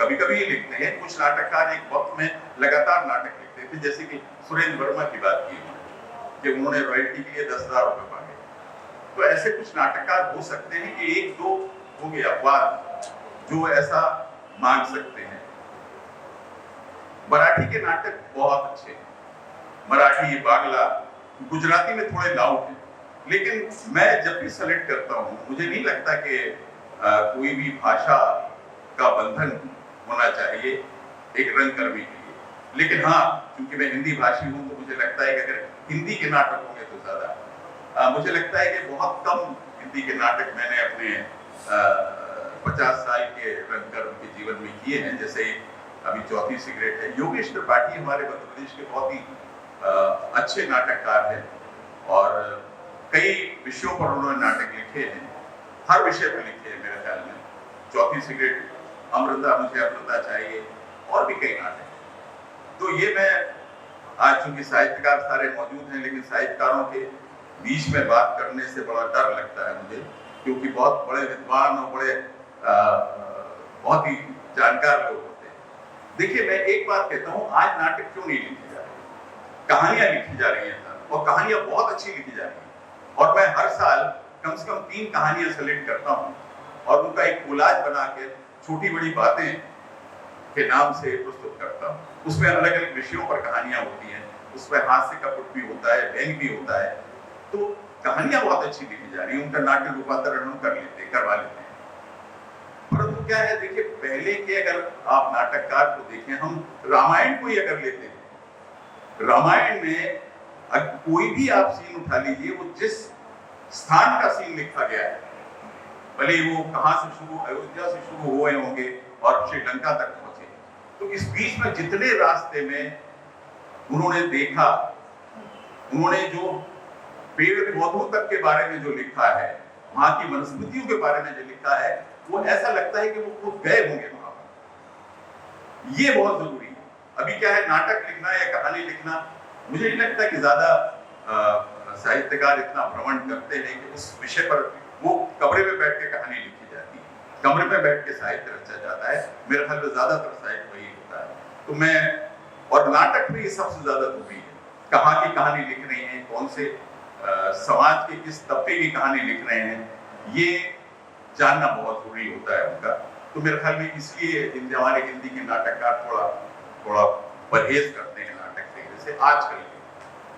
कभी कभी ही लिखते हैं। कुछ नाटककार एक वक्त में लगातार नाटक लिखते थे, जैसे कि सुरेंद्र वर्मा की बात की कि उन्होंने रॉयल्टी के लिए 10,000 रुपए मांगे। तो ऐसे कुछ नाटककार हो सकते हैं कि एक दो हो गए अपवाद जो ऐसा मांग सकते हैं। मराठी के नाटक बहुत अच्छे हैं, मराठी, बांग्ला, गुजराती में थोड़े लाउड हैं, लेकिन मैं जब भी सेलेक्ट करता हूँ मुझे नहीं लगता कि कोई भी भाषा का बंधन होना चाहिए एक रंगकर्मी के लिए। लेकिन हाँ, क्योंकि मैं हिंदी भाषी हूँ तो मुझे लगता है कि अगर हिंदी के नाटक होंगे तो ज्यादा। मुझे लगता है कि बहुत कम हिंदी के नाटक मैंने अपने 50 साल के रंगकर्म के जीवन में किए हैं। जैसे अभी चौथी सिगरेट है। योगेश त्रिपाठी हमारे मध्य प्रदेश के बहुत ही अच्छे नाटककार हैं और कई विषयों पर उन्होंने नाटक लिखे हैं, हर विषय पर लिखे हैं मेरे ख्याल में। चौथी सिगरेट, अमृता मुझे अमृता चाहिए, और भी कई नाटक। तो ये मैं आज चूंकि साहित्यकार सारे मौजूद हैं, लेकिन साहित्यकारों के बीच में बात करने से बड़ा डर लगता है मुझे, क्योंकि बहुत बड़े विद्वान और बड़े बहुत ही जानकार लोग होते हैं। देखिए, मैं एक बात कहता हूँ, आज नाटक क्यों नहीं लिखे जा रहे? कहानियां लिखी जा रही हैं और कहानियां बहुत अच्छी लिखी जा रही हैं। और मैं हर साल कम से कम 3 कहानियां सेलेक्ट करता हूँ और उनका एक कोलाज बना के छोटी बड़ी बातें के नाम से प्रस्तुत करता हूँ। उसमें अलग अलग विषयों पर कहानियां होती हैं, उसमें हास्य का पुट भी होता है, व्यंग भी होता है। तो कहानियां बहुत अच्छी लिखी जा रही है, उनका नाट्य रूपांतरण हम करवा लेते हैं। परंतु क्या है, देखिए, पहले के अगर आप नाटककार को देखें, हम रामायण को ही अगर लेते हैं, रामायण में कोई भी आप सीन उठा लीजिए, वो जिस स्थान का सीन लिखा गया है भले ही वो कहाँ से शुरू, अयोध्या से शुरू हुए होंगे और श्रीलंका तक पहुंचे। तो इस बीच में जितने रास्ते में उन्होंने देखा, उन्होंने जो पेड़ पौधों तक के बारे में जो लिखा है, वहां की वनस्पतियों के बारे में जो लिखा है, वो ऐसा लगता है कि वो खुद गए होंगे वहां पर। ये बहुत जरूरी है। अभी क्या है, नाटक लिखना या कहानी लिखना, मुझे नहीं लगता कि ज्यादा साहित्यकार इतना भ्रमण करते हैं कि उस विषय पर वो कमरे में बैठ के कहानी लिखी जाती है, कमरे में बैठ के साहित्य रचा जाता है। मेरे ख्याल में ज्यादातर साहित्य वही होता है। तो मैं, और नाटक में ये सबसे ज्यादा जरूरी है, कहाँ की कहानी लिख रहे हैं, कौन से समाज के किस तबके की कहानी लिख रहे हैं, ये जानना बहुत जरूरी होता है उनका। तो मेरे ख्याल में इसलिए हमारे हिंदी के नाटककार थोड़ा परहेज करते हैं नाटक से। जैसे आजकल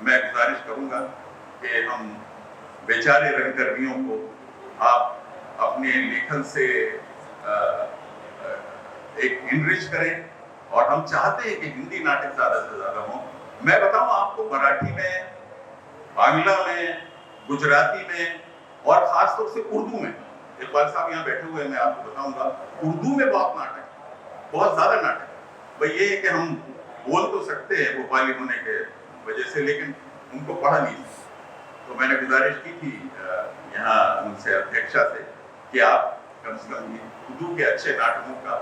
मैं गुजारिश करूंगा कि हम बेचारे रंगकर्मियों को आप अपने लेखन से एक इनरिच करें, और हम चाहते हैं कि हिंदी नाटक ज्यादा से ज्यादा हो। मैं बताऊं आपको, मराठी में, बांग्ला में, गुजराती में और खासतौर से उर्दू में, इकबाल साहब यहाँ बैठे हुए हैं, मैं आपको बताऊंगा, उर्दू में बहुत नाटक, बहुत ज्यादा नाटक। भाई ये है कि हम बोल तो सकते हैं भोपाली होने के वजह से, लेकिन उनको पढ़ा नहीं। तो मैंने गुजारिश की थी यहाँ उनसे, अध्यक्षा से, कि आप कम से कम उर्दू के अच्छे नाटकों का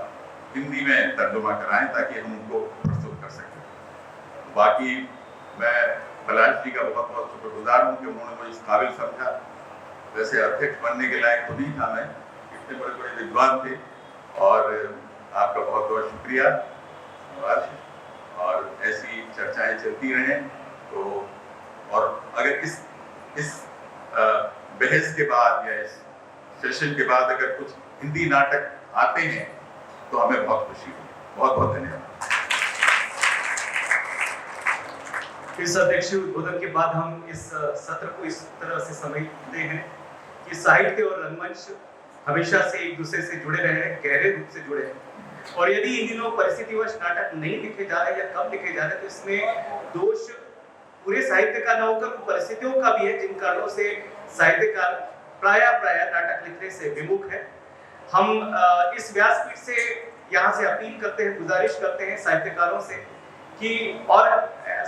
हिंदी में तर्जुमा कराएं ताकि हम उनको प्रस्तुत कर सकें। बाकी मैं पलाश जी का बहुत बहुत शुक्रगुजार हूँ कि उन्होंने मुझे इस काबिल समझा। वैसे अध्यक्ष बनने के लायक तो नहीं था मैं, इतने बड़े बड़े विद्वान थे, और आपका बहुत बहुत शुक्रिया। और ऐसी चर्चाएं चलती रहें। तो और अगर इस बहस के बाद या इस सेशन के बाद अगर कुछ हिंदी नाटक आते हैं तो हमें बहुत खुशी होगी। बहुत बहुत धन्यवाद। इस अध्यक्षीय उद्बोधन के बाद हम इस सत्र को इस तरह से समझते हैं कि साहित्य और रंगमंच हमेशा से एक दूसरे से जुड़े रहे हैं, गहरे रूप से जुड़े हैं। और यदि इन दिनों परिस्थितिवश नाटक नहीं लिखे जा रहे या कम लिखे जा रहे, तो इसमें दोष पूरे साहित्य का न होकर परिस्थितियों का भी है, जिन कारणों से साहित्यकार प्राय नाटक लिखने से विमुख है। हम इस व्यासपीठ से यहाँ से अपील करते हैं, गुजारिश करते हैं साहित्यकारों से कि, और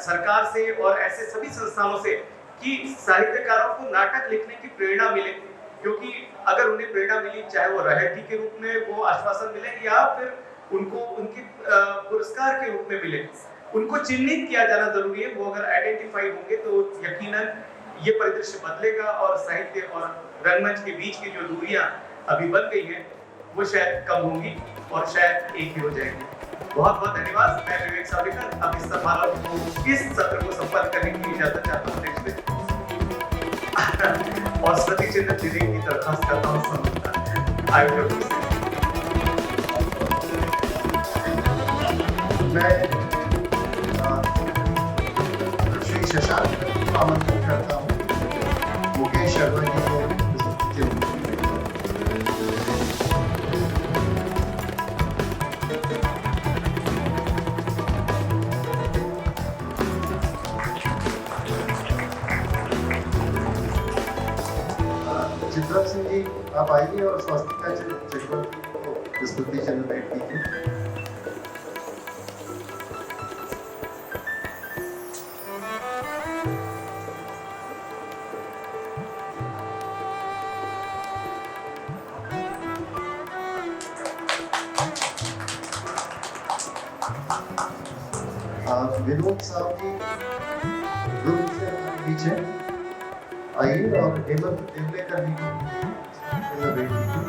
सरकार से और ऐसे सभी संस्थानों से, कि साहित्यकारों को नाटक लिखने की प्रेरणा मिले। क्योंकि अगर उन्हें प्रेरणा मिली, चाहे वो रॉयल्टी के रूप में वो आश्वासन मिले या फिर उनको उनके पुरस्कार के रूप में मिले, उनको चिन्हित किया जाना जरूरी है। वो अगर आइडेंटिफाई होंगे तो यकीनन ये परिदृश्य बदलेगा और साहित्य और रंगमंच के बीच की जो दूरियां अभी बन गई हैं वो शायद कम होंगी और शायद एक ही हो जाएंगी। बहुत बहुत धन्यवाद। मैं विवेक सावलेकर अब इस समारोह को, इस सत्र को संपन्न करने की इजाजत चाहता हूँ और स्मृति चिन्ह देने की दरखास्त करता हूँ। मैं श्री शशांक को आमंत्रित करता हूँ, मुकेश शर्मा जी को चित्रक सिंह जी आप आइए और स्वास्तिका चक्रवर्ती को स्मृति चिन्ह भेंट कीजिए। विनोद साहब जी ग्रुप से पीछे आइए और हेमंत देवलेकर जी को भेंट कीजिए।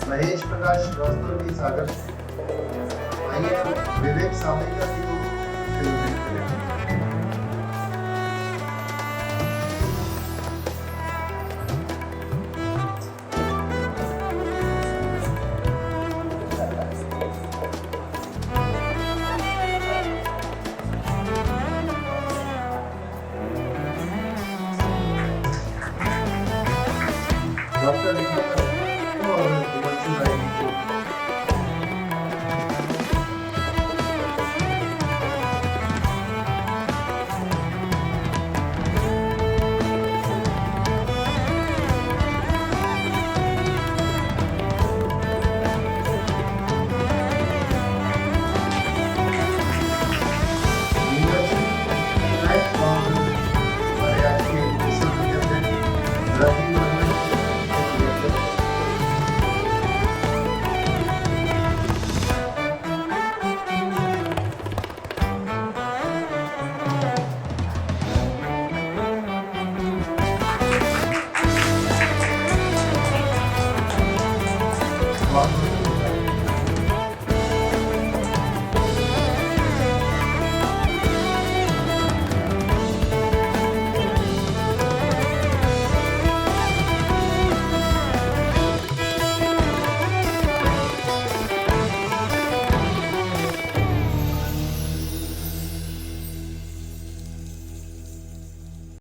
महेश प्रकाश श्रीवास्तव जी सागर से आइए, विवेक सावलेकर जी को भेंट करें। डॉक्टर